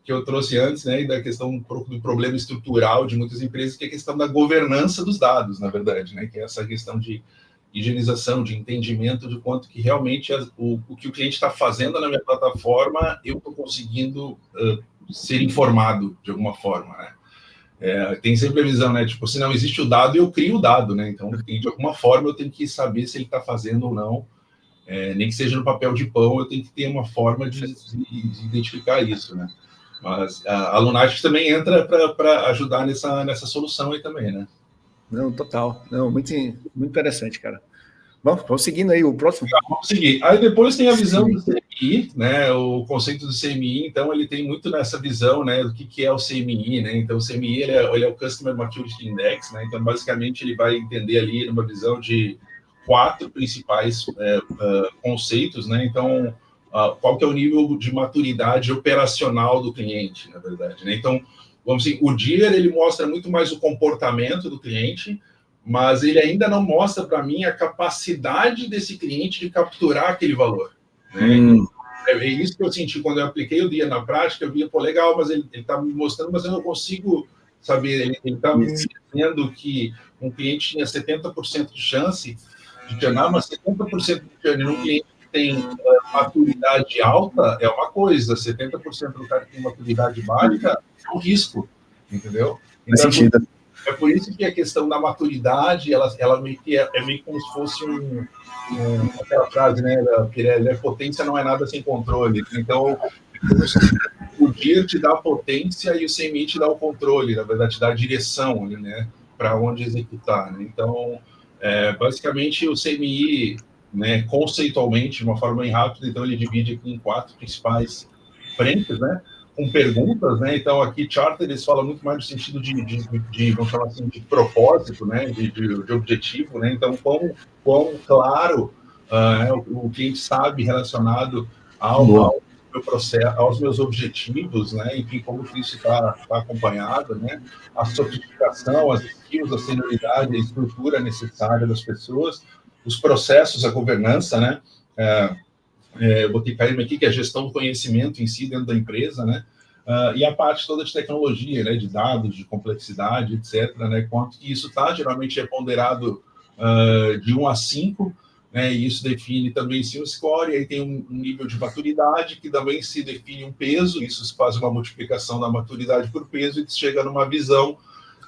que eu trouxe antes, né, e da questão um pouco do problema estrutural de muitas empresas, que é a questão da governança dos dados, na verdade, né, que é essa questão de higienização, de entendimento de quanto que realmente o que o cliente está fazendo na minha plataforma, eu estou conseguindo ser informado de alguma forma, né? Tem sempre a visão, né? Tipo, se não existe o dado, eu crio o dado, né? Então, de alguma forma, eu tenho que saber se ele está fazendo ou não, nem que seja no papel de pão, eu tenho que ter uma forma de identificar isso, né? Mas a Lunatic também entra para ajudar nessa solução aí também, né? Não, total. Não, muito interessante, cara. Vamos seguindo aí o próximo. Vamos seguir. Aí depois tem a visão do CMI, né? O conceito do CMI, então ele tem muito nessa visão, né? Do que é o CMI, né? Então o CMI ele é o Customer Maturity Index, né? Então basicamente ele vai entender ali numa visão de 4 principais conceitos, né? Então qual que é o nível de maturidade operacional do cliente, na verdade, né? Então vamos dizer, o DIR ele mostra muito mais o comportamento do cliente, mas ele ainda não mostra para mim a capacidade desse cliente de capturar aquele valor, né? É isso que eu senti quando eu apliquei o DIA na prática. Eu via, pô, legal, mas ele está me mostrando, mas eu não consigo saber. Ele está me dizendo que um cliente tinha 70% de chance de churnar, mas 70% de churn num cliente que tem maturidade alta é uma coisa, 70% do cara que tem maturidade baixa é um risco, entendeu? Então, faz sentido. É por isso que a questão da maturidade, ela meio que é meio como se fosse aquela frase, né, da Pirelli, a potência não é nada sem controle. Então, o DIR te dá a potência e o CMI te dá o controle, na verdade, te dá a direção, né, para onde executar, né? Então, basicamente, o CMI, né, conceitualmente, de uma forma bem rápida, então ele divide aqui em 4 principais frentes, né, com perguntas, né? Então, aqui, Charter, eles falam muito mais no sentido de vamos falar assim, de propósito, né? De objetivo, né? Então, quão claro o cliente sabe relacionado ao meu processo, aos meus objetivos, né? Enfim, como que isso está acompanhado, né? A sofisticação, as skills, a senioridade, a estrutura necessária das pessoas, os processos, a governança, né? Eu botei cair aqui, que é a gestão do conhecimento em si dentro da empresa, né? E a parte toda de tecnologia, né? De dados, de complexidade, etc., né? Quanto que isso está, geralmente é ponderado de 1 a 5, né? E isso define também sim o score, e aí tem um nível de maturidade, que também se define um peso, isso faz uma multiplicação da maturidade por peso, e chega numa visão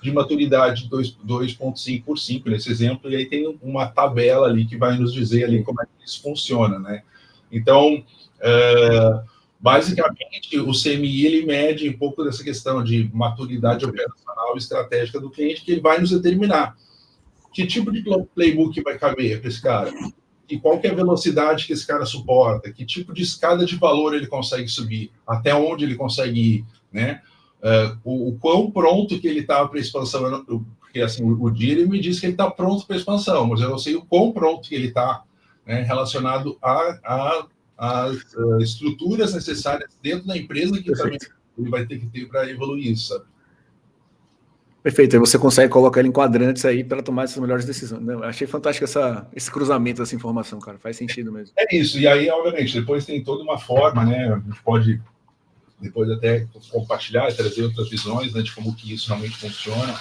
de maturidade 2,5 por 5, nesse exemplo, e aí tem uma tabela ali que vai nos dizer ali como é que isso funciona, né? Então, basicamente, o CMI ele mede um pouco dessa questão de maturidade operacional e estratégica do cliente, que ele vai nos determinar que tipo de playbook vai caber para esse cara, e qual que é a velocidade que esse cara suporta, que tipo de escada de valor ele consegue subir, até onde ele consegue ir, né? O quão pronto que ele está para a expansão, porque assim, o DIR me diz que ele está pronto para a expansão, mas eu não sei o quão pronto que ele está, né, relacionado às estruturas necessárias dentro da empresa que também ele vai ter que ter para evoluir isso, sabe? Perfeito, aí você consegue colocar ele em quadrantes aí para tomar essas melhores decisões. Eu achei fantástico esse cruzamento dessa informação, cara, faz sentido mesmo. É isso, e aí, obviamente, depois tem toda uma forma, né, a gente pode depois até compartilhar e trazer outras visões, né, de como que isso realmente funciona,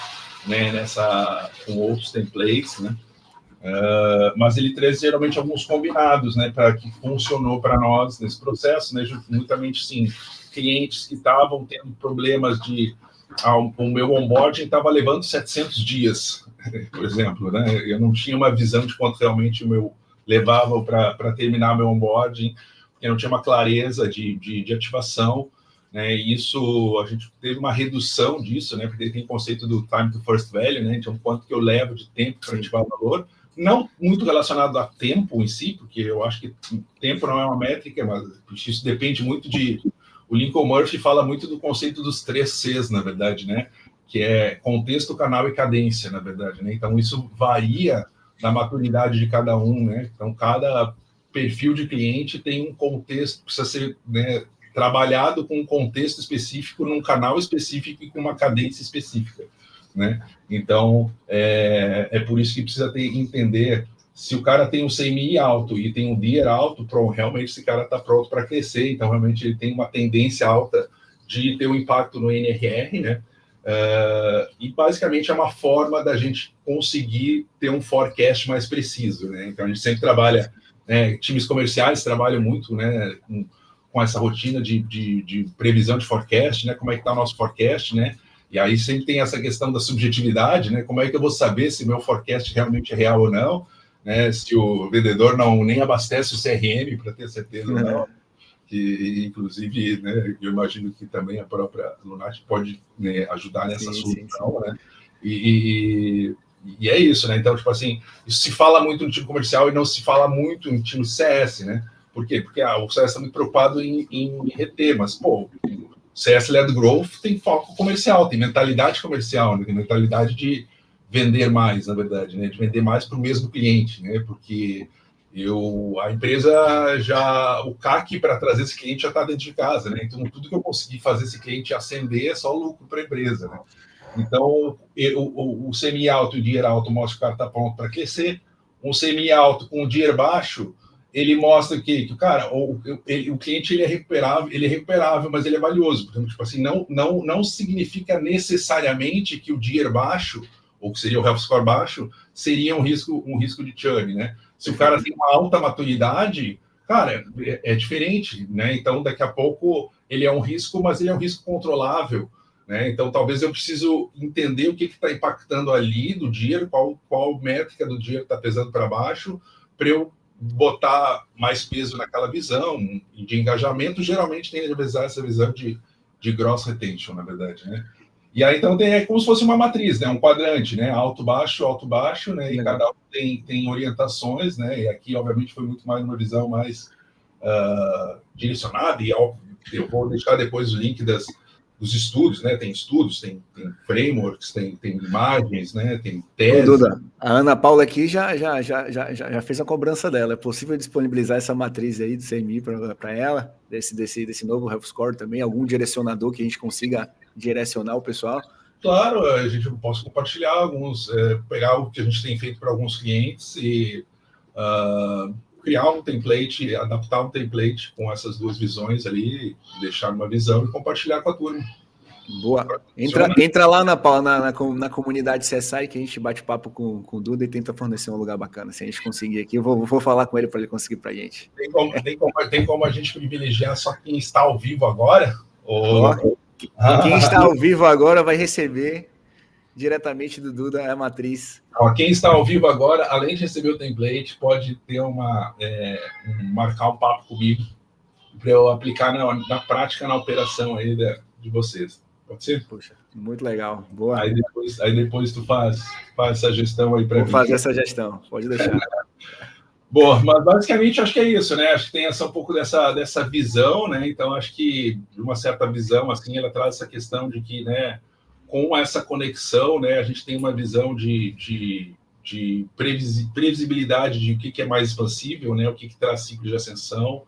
né, com outros templates, né, mas ele traz geralmente alguns combinados, né, para que funcionou para nós nesse processo, né, justamente, sim, clientes que estavam tendo problemas o meu onboarding estava levando 700 dias, por exemplo, né, eu não tinha uma visão de quanto realmente o meu levava para terminar meu onboarding, porque não tinha uma clareza de ativação, né, e isso, a gente teve uma redução disso, né, porque tem o conceito do time to first value, né, então quanto que eu levo de tempo para ativar o valor, não muito relacionado a tempo em si, porque eu acho que tempo não é uma métrica, mas isso depende muito o Lincoln Murphy fala muito do conceito dos 3 Cs, na verdade, né, que é contexto, canal e cadência, na verdade, né, então isso varia da maturidade de cada um, né, então cada perfil de cliente tem um contexto, precisa ser, né, trabalhado com um contexto específico, num canal específico e com uma cadência específica, né? Então, é por isso que precisa entender se o cara tem um CMI alto e tem um DIR alto, realmente esse cara está pronto para crescer, então realmente ele tem uma tendência alta de ter um impacto no NRR, né? E basicamente é uma forma da gente conseguir ter um forecast mais preciso, né? Então a gente sempre trabalha, né, times comerciais trabalham muito, né, com essa rotina de previsão de forecast, né? Como é que está o nosso forecast, né? E aí sempre tem essa questão da subjetividade, né? Como é que eu vou saber se meu forecast realmente é real ou não, né? Se o vendedor nem abastece o CRM para ter certeza ou não. Que, inclusive, né, eu imagino que também a própria Lunati pode, né, ajudar nessa solução, né? E é isso, né? Então, tipo assim, isso se fala muito no time comercial e não se fala muito no time CS, né? Por quê? Porque o CS está muito preocupado em reter, mas, pô, o CS-led growth tem foco comercial, tem mentalidade comercial, né? Tem mentalidade de vender mais, na verdade, né? De vender mais para o mesmo cliente, né? Porque a empresa o CAC para trazer esse cliente já está dentro de casa, né? Então, tudo que eu conseguir fazer esse cliente ascender é só lucro para a empresa, né? Então, o CMI alto e o DIR alto mostra que o cara está pronto para crescer. Um CMI alto com o DIR baixo, ele mostra que cara, o cliente ele é recuperável, mas ele é valioso. Portanto, tipo assim, não significa necessariamente que o DIR baixo, ou que seria o health score baixo, seria um risco de churn, né? Se o cara tem uma alta maturidade, cara, é diferente, né? Então, daqui a pouco, ele é um risco, mas ele é um risco controlável, né? Então, talvez eu preciso entender o que está impactando ali do DIR, qual métrica do DIR está pesando para baixo, para eu botar mais peso naquela visão de engajamento. Geralmente tem essa visão de gross retention, na verdade, né? E aí, então, é como se fosse uma matriz, né? Um quadrante, né? Alto, baixo, né? E cada um tem orientações, né? E aqui, obviamente, foi muito mais uma visão mais direcionada. E eu vou deixar depois o link dos estudos, né? Tem estudos, tem frameworks, tem imagens, né? Tem teses. Duda, a Ana Paula aqui já fez a cobrança dela. É possível disponibilizar essa matriz aí do CMI para ela, desse novo Health Score também? Algum direcionador que a gente consiga direcionar o pessoal? Claro, a gente posso compartilhar alguns, pegar o que a gente tem feito para alguns clientes e criar um template, adaptar um template com essas duas visões ali, deixar uma visão e compartilhar com a turma. Boa. Entra lá na comunidade CSI que a gente bate papo com o Duda e tenta fornecer um lugar bacana. Se a gente conseguir aqui, eu vou falar com ele para ele conseguir para a gente. Tem como a gente privilegiar só quem está ao vivo agora? Quem está ao vivo agora vai receber diretamente do Duda a matriz. Quem está ao vivo agora, além de receber o template, pode ter marcar um papo comigo para eu aplicar na prática, na operação aí de vocês. Pode ser? Puxa, muito legal. Boa. Aí depois tu faz essa gestão aí para mim. Vou fazer essa gestão, pode deixar. Bom, mas basicamente acho que é isso, né? Acho que tem um pouco dessa visão, né? Então acho que de uma certa visão, assim, ela traz essa questão de que, né, com essa conexão, né, a gente tem uma visão de previsibilidade de o que é mais expansível, né? O que traz ciclo de ascensão,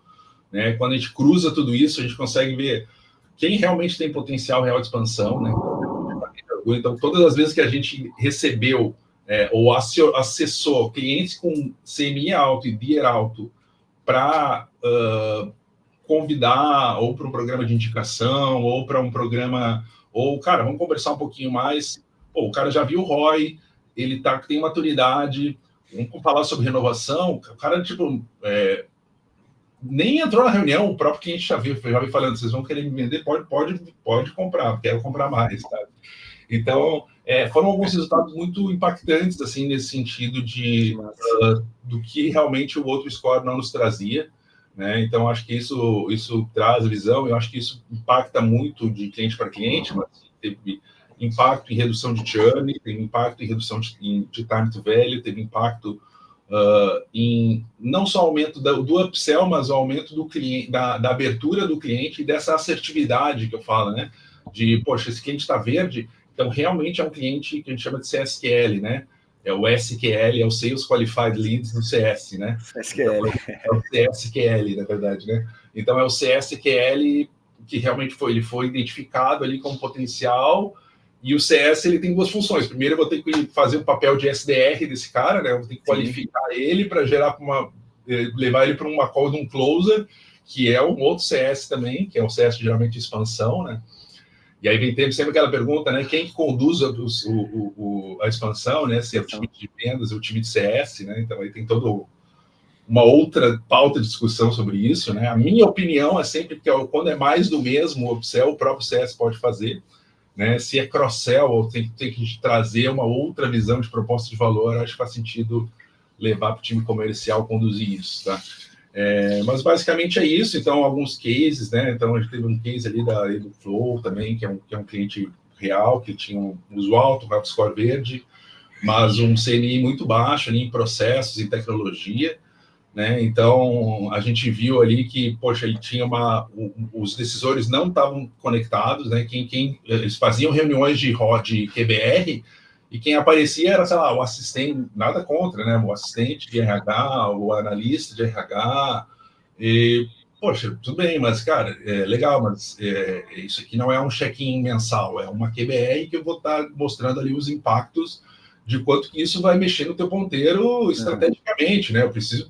né? Quando a gente cruza tudo isso, a gente consegue ver quem realmente tem potencial real de expansão, né? Então, todas as vezes que a gente recebeu ou acessou clientes com CMI alto e DIR alto para convidar ou para um programa de indicação ou para um programa, ou, cara, vamos conversar um pouquinho mais, o cara já viu o ROI, ele tem maturidade, vamos falar sobre renovação, o cara, tipo, nem entrou na reunião, o próprio cliente já veio falando, vocês vão querer me vender? Pode comprar, quero comprar mais, tá? Então, foram alguns resultados muito impactantes, assim, nesse sentido do que realmente o outro score não nos trazia, né? Então, acho que isso traz a visão, eu acho que isso impacta muito de cliente para cliente, mas teve impacto em redução de churn, teve impacto em redução de time to value, teve impacto em não só aumento do upsell, mas o aumento do cliente, da abertura do cliente e dessa assertividade que eu falo, né? De, poxa, esse cliente está verde, então realmente é um cliente que a gente chama de CSQL, né? É o SQL, é o Sales Qualified Leads do CS, né? SQL. Então, é o CSQL, na verdade, né? Então é o CSQL que realmente ele foi identificado ali como potencial. E o CS, ele tem duas funções. Primeiro, eu vou ter que fazer o papel de SDR desse cara, né? Eu vou ter que qualificar ele para levar ele para uma call de um closer. que é um outro CS também, que é um CS geralmente de expansão, né? E aí vem sempre aquela pergunta, né? Quem que conduz a expansão, né? Se é o time de vendas, é o time de CS, né? Então aí tem todo uma outra pauta de discussão sobre isso, né? A minha opinião é sempre que quando é mais do mesmo, o próprio CS pode fazer, né? Se é cross-sell ou tem que trazer uma outra visão de proposta de valor, acho que faz sentido levar para o time comercial conduzir isso, tá? Mas basicamente é isso. Então, alguns cases, né? Então, a gente teve um case ali do Flow também, que é um cliente real, que tinha um uso alto, um score verde, mas um CNI muito baixo ali em processos e tecnologia, né? Então, a gente viu ali que, poxa, ele tinha os decisores não estavam conectados, né? Eles faziam reuniões de QBR, e quem aparecia era, sei lá, o assistente, nada contra, né? O assistente de RH, o analista de RH. E, poxa, tudo bem, mas, cara, é legal, mas isso aqui não é um check-in mensal, é uma QBR que eu vou estar mostrando ali os impactos de quanto que isso vai mexer no teu ponteiro estrategicamente, né? Eu preciso,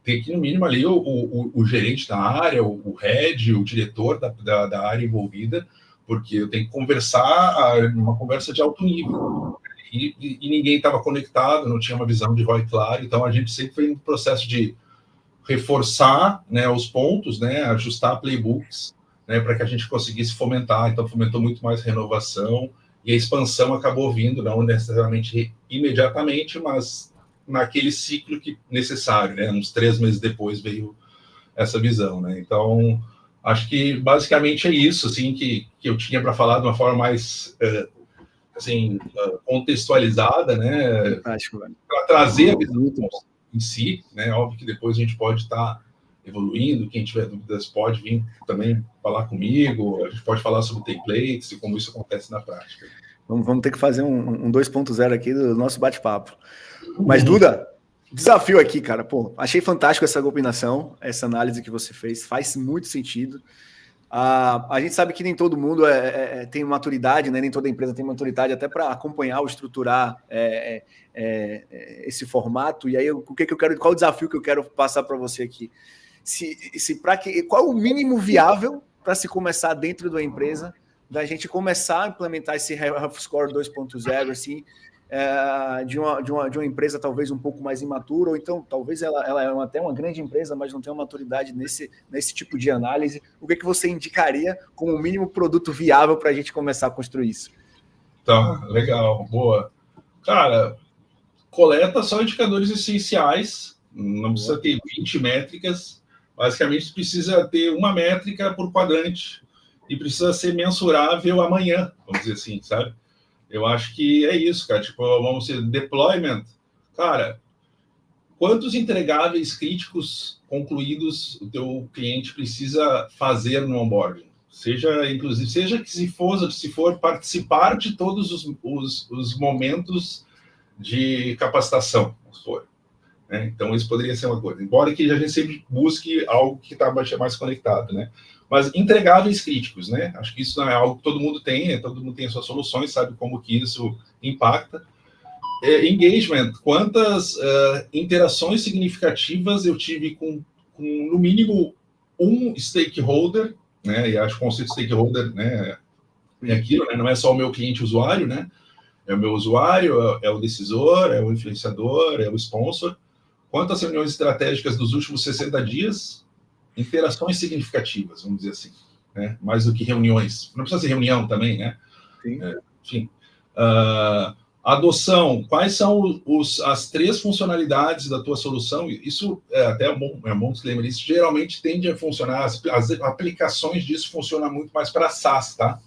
ter aqui no mínimo ali o gerente da área, o head, o diretor da área envolvida, porque eu tenho que conversar uma conversa de alto nível. E ninguém estava conectado, não tinha uma visão de ROI claro, então a gente sempre foi um processo de reforçar, né, os pontos, né, ajustar playbooks, né, para que a gente conseguisse fomentar. Então fomentou muito mais renovação, e a expansão acabou vindo, não necessariamente imediatamente, mas naquele ciclo necessário, né, uns 3 meses depois veio essa visão, né. Então acho que basicamente é isso, assim, que eu tinha para falar de uma forma mais assim, contextualizada, né, para trazer a visão em si, né, óbvio que depois a gente pode estar evoluindo, quem tiver dúvidas pode vir também falar comigo, a gente pode falar sobre templates e como isso acontece na prática. Vamos ter que fazer um 2.0 aqui do nosso bate-papo. Mas, Duda, desafio aqui, cara, achei fantástico essa combinação, essa análise que você fez, faz muito sentido. A gente sabe que nem todo mundo tem maturidade, né? Nem toda empresa tem maturidade até para acompanhar ou estruturar esse formato. E aí, qual o desafio que eu quero passar para você aqui? Qual o mínimo viável para se começar dentro da empresa, da gente começar a implementar esse Health Score 2.0, assim, de uma empresa talvez um pouco mais imatura, ou então talvez ela é até uma grande empresa, mas não tem uma maturidade nesse tipo de análise. O que você indicaria como o mínimo produto viável para a gente começar a construir isso? Tá, legal, boa. Cara, coleta só indicadores essenciais, não precisa ter 20 métricas, basicamente precisa ter uma métrica por quadrante e precisa ser mensurável amanhã, vamos dizer assim, sabe? Eu acho que é isso, cara. Tipo, vamos dizer, deployment. Cara, quantos entregáveis críticos concluídos o teu cliente precisa fazer no onboarding? Inclusive, seja que se for participar de todos os momentos de capacitação, vamos supor. Né? Então, isso poderia ser uma coisa. Embora que a gente sempre busque algo que está mais conectado, né? Mas entregáveis críticos, né? Acho que isso não é algo que todo mundo tem as suas soluções, sabe como que isso impacta. Engagement, quantas interações significativas eu tive com no mínimo um stakeholder, né? E acho que o conceito de stakeholder, né, é aquilo, né? Não é só o meu cliente usuário, né? É o meu usuário, é o decisor, é o influenciador, é o sponsor. Quantas reuniões estratégicas dos últimos 60 dias? Interações significativas, vamos dizer assim, né? Mais do que reuniões. Não precisa ser reunião também, né? Enfim. Adoção. Quais são as 3 funcionalidades da tua solução? Isso até é bom que lembre. Isso geralmente tende a funcionar, as aplicações disso funcionam muito mais para SaaS, tá?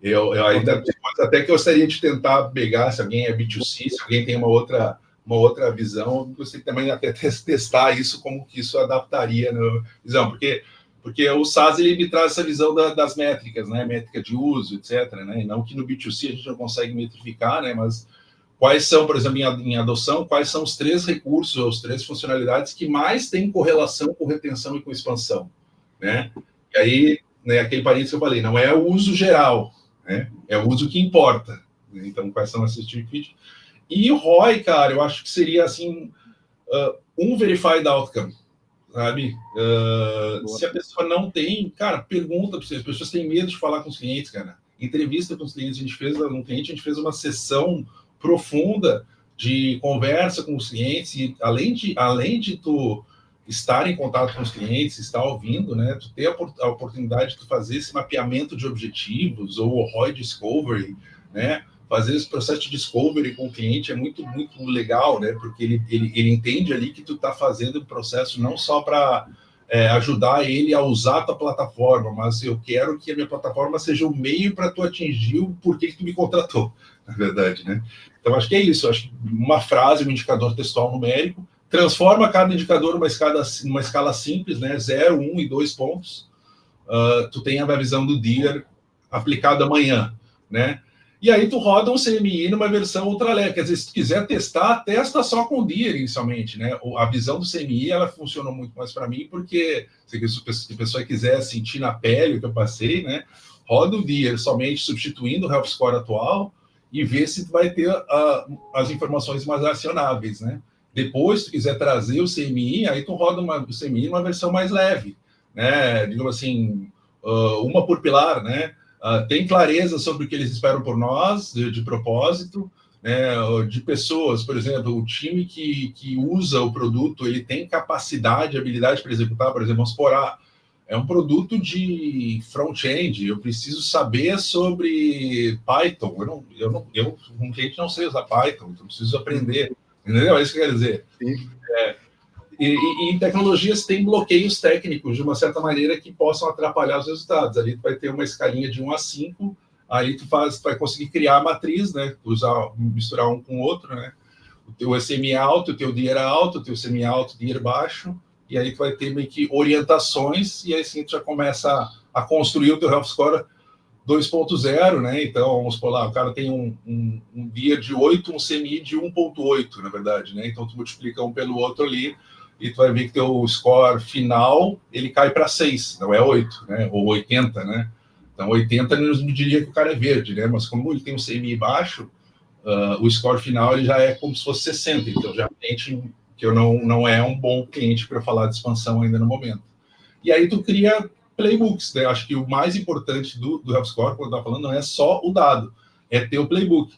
Eu ainda até que eu gostaria de tentar pegar, se alguém é B2C, se alguém tem uma outra visão, você também até testar isso, como que isso adaptaria na visão, porque o SaaS ele me traz essa visão das métricas, né, métrica de uso, etc, né, e não que no B2C a gente não consegue metrificar, né, mas quais são, por exemplo, em adoção, quais são os 3 recursos, as 3 funcionalidades que mais têm correlação com retenção e com expansão, né, e aí, né, aquele parênteses que eu falei, não é o uso geral, né, é o uso que importa, né? Então quais são esses tipos de... E o ROI, cara, eu acho que seria assim, um verified outcome, sabe? Se a pessoa não tem, cara, pergunta para você. As pessoas têm medo de falar com os clientes, cara. Entrevista com os clientes, a gente fez uma sessão profunda de conversa com os clientes, e além de tu estar em contato com os clientes, estar ouvindo, né, tu ter a oportunidade de tu fazer esse mapeamento de objetivos, ou o ROI Discovery, né, fazer esse processo de discovery com o cliente é muito, muito legal, né, porque ele entende ali que tu está fazendo o processo não só para ajudar ele a usar a tua plataforma, mas eu quero que a minha plataforma seja o meio para tu atingir o porquê que tu me contratou, na verdade, né? Então, acho que é isso. Acho que uma frase, um indicador textual numérico, transforma cada indicador numa escala simples, né? 0, 1 e 2 pontos. Tu tem a visão do dia aplicado amanhã, né? E aí tu roda um CMI numa versão ultra leve. Quer dizer, se tu quiser testar, testa só com o Deer inicialmente, né? A visão do CMI, ela funcionou muito mais para mim, porque se a pessoa quiser sentir na pele o que eu passei, né? Roda o Deer somente substituindo o Health Score atual e vê se tu vai ter as informações mais acionáveis, né? Depois, se tu quiser trazer o CMI, aí tu roda o CMI numa versão mais leve, né? Digamos assim, uma por pilar, né? Tem clareza sobre o que eles esperam por nós, de propósito, né, de pessoas, por exemplo, o time que usa o produto, ele tem capacidade, habilidade para executar, por exemplo, vamos supor, é um produto de front-end, eu preciso saber sobre Python, eu como cliente não sei usar Python, então preciso aprender, entendeu? É isso que eu quero dizer. Sim. E em tecnologias tem bloqueios técnicos, de uma certa maneira, que possam atrapalhar os resultados. Ali tu vai ter uma escalinha de 1 a 5, aí tu vai conseguir criar a matriz, né? Misturar um com o outro, né? O teu SMI alto, o teu DIR alto, o teu semi alto, DIR baixo, e aí tu vai ter meio que orientações, e aí sim tu já começa a construir o teu Health Score 2.0, né? Então, vamos por lá, o cara tem um DIR de 8, um CMI de 1.8, na verdade, né? Então, tu multiplica um pelo outro ali, e tu vai ver que teu score final, ele cai para 6, não é 8, né? Ou 80, né? Então, 80 nos diria que o cara é verde, né? Mas como ele tem um CMI baixo, o score final ele já é como se fosse 60. Então, já sente que eu não é um bom cliente para falar de expansão ainda no momento. E aí tu cria playbooks, né? Acho que o mais importante do Health Score, quando eu estava falando, não é só o dado, é ter o playbook.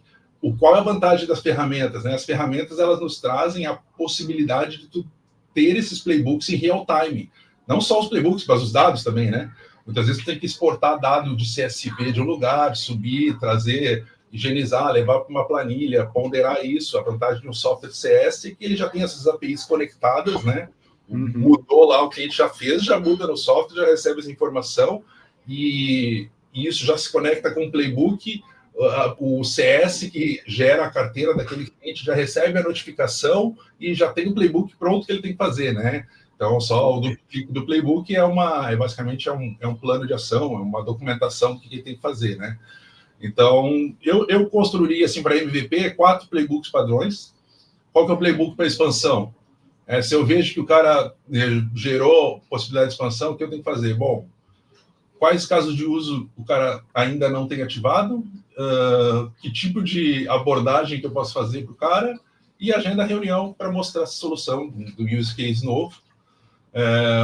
Qual é a vantagem das ferramentas, né? As ferramentas, elas nos trazem a possibilidade de tu ter esses playbooks em real time. Não só os playbooks, mas os dados também, né? Muitas vezes tu tem que exportar dado de CSV de um lugar, subir, trazer, higienizar, levar para uma planilha, ponderar isso. A vantagem de um software CS é que ele já tem essas APIs conectadas, né? Mudou lá, o cliente já fez, já muda no software, já recebe essa informação, e isso já se conecta com o playbook. O CS que gera a carteira daquele cliente já recebe a notificação e já tem o playbook pronto que ele tem que fazer, né? Então, só o do playbook basicamente um plano de ação, é uma documentação do que ele tem que fazer, né? Então, eu construiria, assim, para MVP, 4 playbooks padrões. Qual que é o playbook para expansão? Se eu vejo que o cara gerou possibilidade de expansão, o que eu tenho que fazer? Bom, quais casos de uso o cara ainda não tem ativado? Que tipo de abordagem que eu posso fazer para o cara? E agenda a reunião para mostrar a solução do use case novo.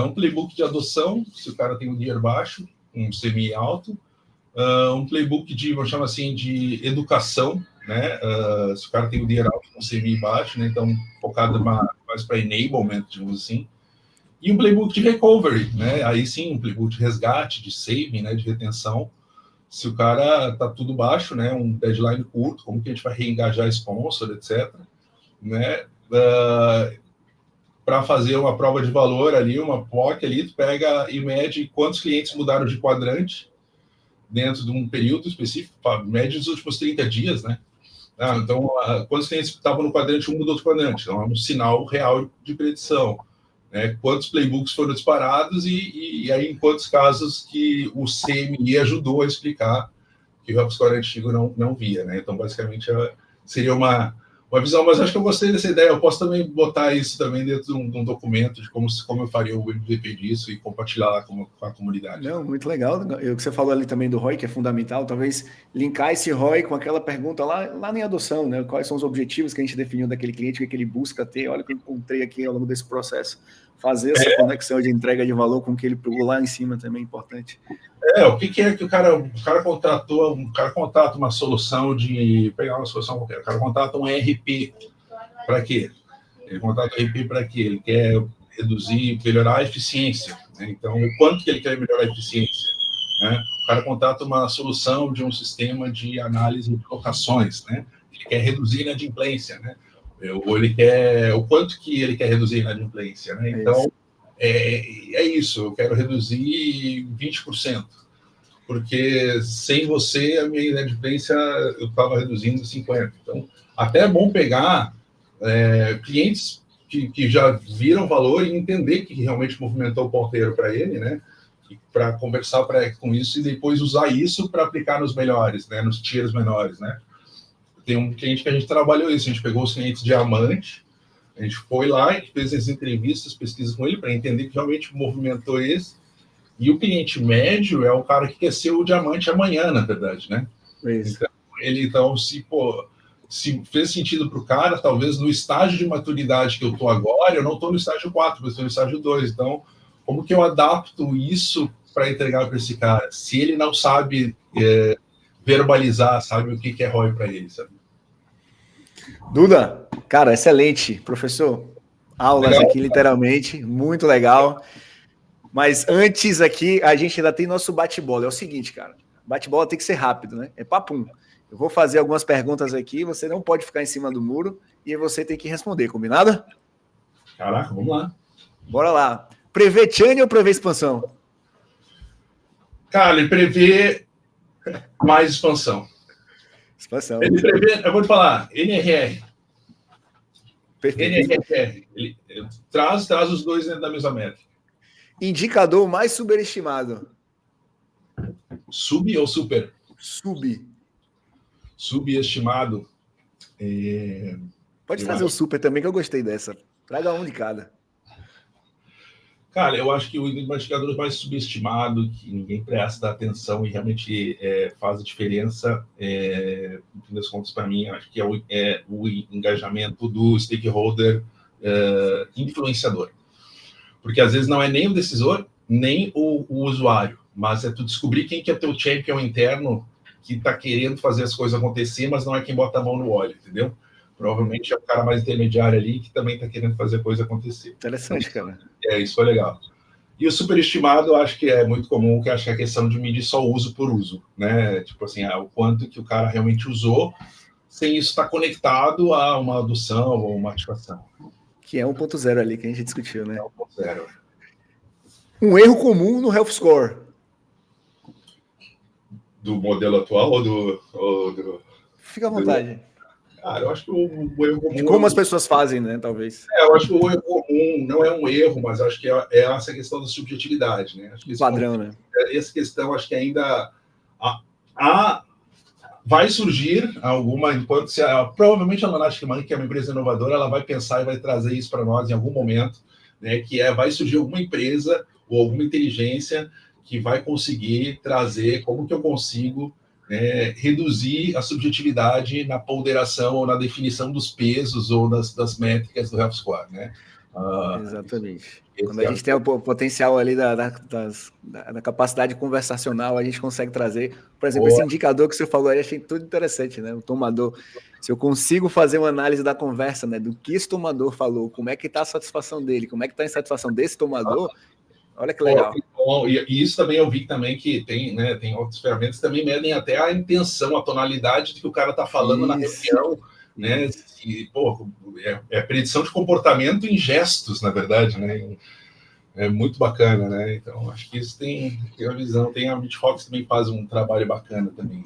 Um playbook de adoção, se o cara tem um DIR baixo, um CMI alto. Um playbook vamos chamar assim, de educação, né? Se o cara tem o DIR alto, um CMI baixo, né? Então, focado mais para enablement, digamos assim. E um playbook de recovery, né? Aí sim, um playbook de resgate, de saving, né? De retenção. Se o cara está tudo baixo, né? Um deadline curto, como que a gente vai reengajar sponsor, etc. Né? Para fazer uma prova de valor ali, uma POC ali, tu pega e mede quantos clientes mudaram de quadrante dentro de um período específico, média dos últimos 30 dias, né? Então, quantos clientes estavam no quadrante 1 do outro quadrante? Então, é um sinal real de predição. Né? Quantos playbooks foram disparados e aí em quantos casos que o CMI ajudou a explicar que o HubSpot antigo não via, né? Então, basicamente, seria uma visão, mas acho que eu gostei dessa ideia. Eu posso também botar isso também dentro de um documento de como eu faria o MVP disso e compartilhar lá com a comunidade. Não, muito legal. O que você falou ali também do ROI, que é fundamental, talvez linkar esse ROI com aquela pergunta lá em adoção, né? Quais são os objetivos que a gente definiu daquele cliente, o que ele busca ter? Olha o que eu encontrei aqui ao longo desse processo. fazer essa conexão de entrega de valor com o que ele pegou lá em cima também é importante. O que é que o cara contrata uma solução de pegar uma solução qualquer, o cara contrata um ERP para quê? Ele contrata um ERP para quê? Ele quer reduzir, melhorar a eficiência, né? Então, o quanto que ele quer melhorar a eficiência, né? O cara contrata uma solução de um sistema de análise de locações, né? Ele quer reduzir a inadimplência, né? Ou ele quer o quanto que ele quer reduzir a inadimplência, né? Então, é isso, eu quero reduzir 20%, porque sem você a minha inadimplência eu estava reduzindo 50%. Então, até é bom pegar clientes que já viram valor e entender que realmente movimentou o ponteiro para ele, né? Para conversar com isso e depois usar isso para aplicar nos melhores, né? Nos tiers menores, né? Tem um cliente que a gente trabalhou isso, a gente pegou os clientes diamante, a gente foi lá e fez as entrevistas, pesquisas com ele para entender que realmente movimentou esse. E o cliente médio é o cara que quer ser o diamante amanhã, na verdade, né? Então, se fez sentido para o cara, talvez no estágio de maturidade que eu estou agora, eu não estou no estágio 4, mas estou no estágio 2. Então, como que eu adapto isso para entregar para esse cara? Se ele não sabe verbalizar, sabe o que é ROI para ele, sabe? Duda, cara, excelente. Professor, aulas legal, aqui literalmente, muito legal. Mas antes aqui, a gente ainda tem nosso bate-bola. É o seguinte, cara, bate-bola tem que ser rápido, né? É papum. Eu vou fazer algumas perguntas aqui, você não pode ficar em cima do muro e você tem que responder, combinado? Caraca, vamos lá. Bora lá. Prevê churn ou prevê expansão? Cara, ele prevê mais expansão. Expansão. Ele prevê, eu vou te falar, NRR. Perfeito. NRR. Ele traz os dois dentro da mesma métrica. Indicador mais superestimado. Sub ou super? Sub. Subestimado. Pode trazer o super também, que eu gostei dessa. Traga um de cada. Cara, eu acho que o indicador mais subestimado, que ninguém presta atenção e realmente faz a diferença, no fim das contas, para mim, acho que é o engajamento do stakeholder influenciador. Porque às vezes não é nem o decisor, nem o usuário, mas é tu descobrir quem que é teu champion interno que está querendo fazer as coisas acontecer, mas não é quem bota a mão no óleo, entendeu? Provavelmente é o cara mais intermediário ali que também está querendo fazer a coisa acontecer. Interessante, cara. Isso foi legal. E o superestimado, eu acho que é muito comum, que acho que é a questão de medir só uso por uso, né? Tipo assim, o quanto que o cara realmente usou, sem isso estar conectado a uma adoção ou uma ativação. Que é 1.0 ali que a gente discutiu, né? 1.0. Um erro comum no Health Score. Do modelo atual ou do... Fica à vontade. Cara, eu acho que o erro comum... De como as pessoas fazem, né, talvez. Eu acho que o erro comum não é um erro, mas acho que é essa questão da subjetividade, né? Acho que padrão, né? Essa questão, acho que ainda vai surgir alguma... enquanto provavelmente a Lunatic Money, que é uma empresa inovadora, ela vai pensar e vai trazer isso para nós em algum momento, né? Que vai surgir alguma empresa ou alguma inteligência que vai conseguir trazer como que eu consigo reduzir a subjetividade na ponderação ou na definição dos pesos ou das métricas do Health Score, né? Exatamente. Quando a gente tem o potencial ali da capacidade conversacional, a gente consegue trazer, por exemplo, esse indicador que você falou aí, achei tudo interessante, né? O tomador, se eu consigo fazer uma análise da conversa, né? Do que esse tomador falou, como é que está a satisfação dele, como é que está a insatisfação desse tomador, olha que legal. E isso também eu vi também que tem outras ferramentas que também medem até a intenção, a tonalidade de que o cara está falando na reunião, né? E, é predição de comportamento em gestos, na verdade, né? É muito bacana, né? Então, acho que isso tem uma visão. Tem a BitFox também faz um trabalho bacana também.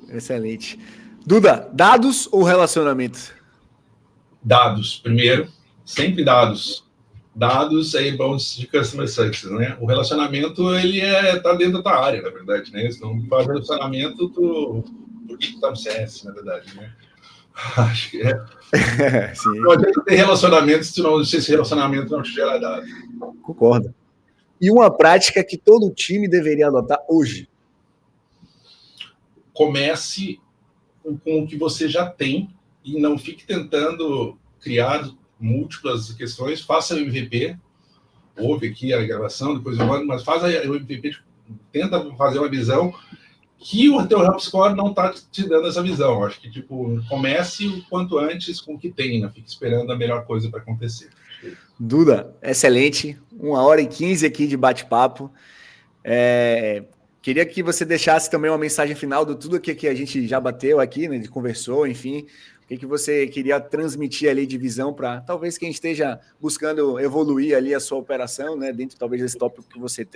Excelente. Duda, dados ou relacionamento? Dados, primeiro. Sempre dados. Dados é inbound de customer success, né? O relacionamento, ele tá dentro da tua área, na verdade, né? Se não faz relacionamento, por que tu tá no CS, na verdade, né? Acho que sim. Não adianta ter relacionamento se esse relacionamento não te gera dados. Concordo. E uma prática que todo time deveria adotar hoje? Comece com o que você já tem e não fique tentando criar múltiplas questões. Faça o MVP, ouve aqui a gravação, depois eu mando, mas faz o MVP, tenta fazer uma visão que o teu HubScore não está te dando essa visão. Acho que, tipo, comece o quanto antes com o que tem, não fique esperando a melhor coisa para acontecer. Duda, excelente. 1h15 aqui de bate-papo. Queria que você deixasse também uma mensagem final de tudo que a gente já bateu aqui, né, conversou, enfim. O que você queria transmitir ali de visão para talvez quem esteja buscando evoluir ali a sua operação, né, dentro talvez desse tópico que você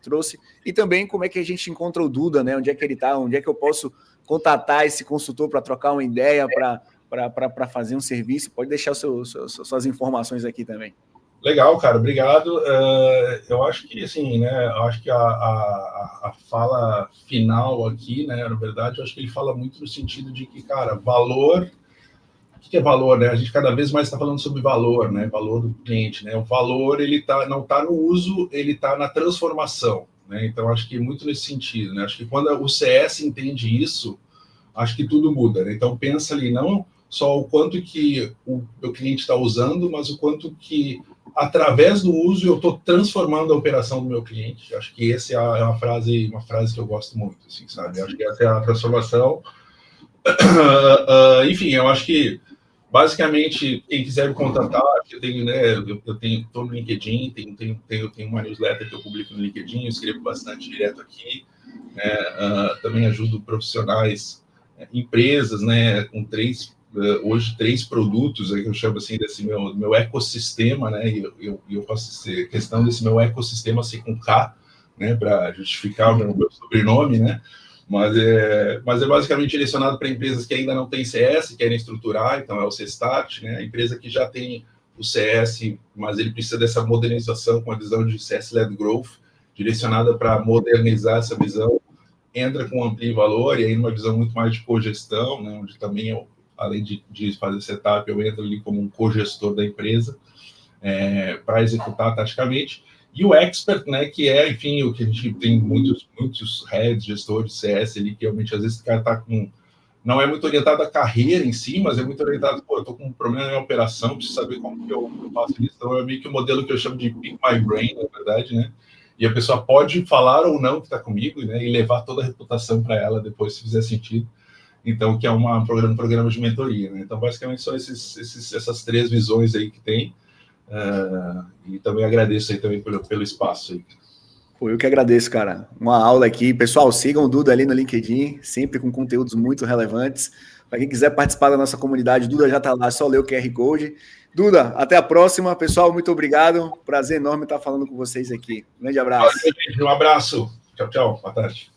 trouxe, e também como é que a gente encontra o Duda, né, onde é que ele está, onde é que eu posso contatar esse consultor para trocar uma ideia, para fazer um serviço. Pode deixar suas informações aqui também. Legal, cara, obrigado. Eu acho que, assim, né, eu acho que a fala final aqui, né, na verdade, eu acho que ele fala muito no sentido de que, cara, valor... O que é valor, né? A gente cada vez mais está falando sobre valor, né? Valor do cliente, né? O valor, ele não está no uso, ele está na transformação, né? Então, acho que muito nesse sentido, né? Acho que quando o CS entende isso, acho que tudo muda, né? Então, pensa ali, não só o quanto que o meu cliente está usando, mas o quanto que, através do uso, eu estou transformando a operação do meu cliente. Acho que essa é uma frase que eu gosto muito, assim, sabe? Acho que essa é a transformação. Enfim, eu acho que basicamente, quem quiser me contatar, eu tenho, né, estou no LinkedIn, tenho uma newsletter que eu publico no LinkedIn, eu escrevo bastante direto aqui, né, também ajudo profissionais, empresas, né, com hoje 3 produtos, aí que eu chamo assim desse meu ecossistema, né, e eu faço questão desse meu ecossistema ser com K, né, para justificar o meu sobrenome, né. Mas é basicamente direcionado para empresas que ainda não têm CS, querem estruturar, então é o C-Start, né? A empresa que já tem o CS, mas ele precisa dessa modernização com a visão de CS-led growth, direcionada para modernizar essa visão, entra com Ampli Valor, e aí numa visão muito mais de cogestão, né? Onde também, eu, além de fazer setup, eu entro ali como um cogestor da empresa, para executar taticamente. E o expert, né, que é, enfim, o que a gente tem muitos heads, gestores de CS ali, que realmente às vezes o cara está com... Não é muito orientado à carreira em si, mas é muito orientado, pô, eu estou com um problema na operação, preciso saber como que eu faço isso. Então é meio que o modelo que eu chamo de Pick My Brain, na verdade, né? E a pessoa pode falar ou não que está comigo, né, e levar toda a reputação para ela depois, se fizer sentido. Então, que é um programa de mentoria, né? Então, basicamente, são essas 3 visões aí que tem. E também agradeço aí também pelo espaço aí. Pô, eu que agradeço, cara. Uma aula aqui. Pessoal, sigam o Duda ali no LinkedIn, sempre com conteúdos muito relevantes. Para quem quiser participar da nossa comunidade, Duda já está lá, só ler o QR Code. Duda, até a próxima. Pessoal, muito obrigado. Prazer enorme estar falando com vocês aqui. Um grande abraço. Valeu, gente. Um abraço. Tchau, tchau. Boa tarde.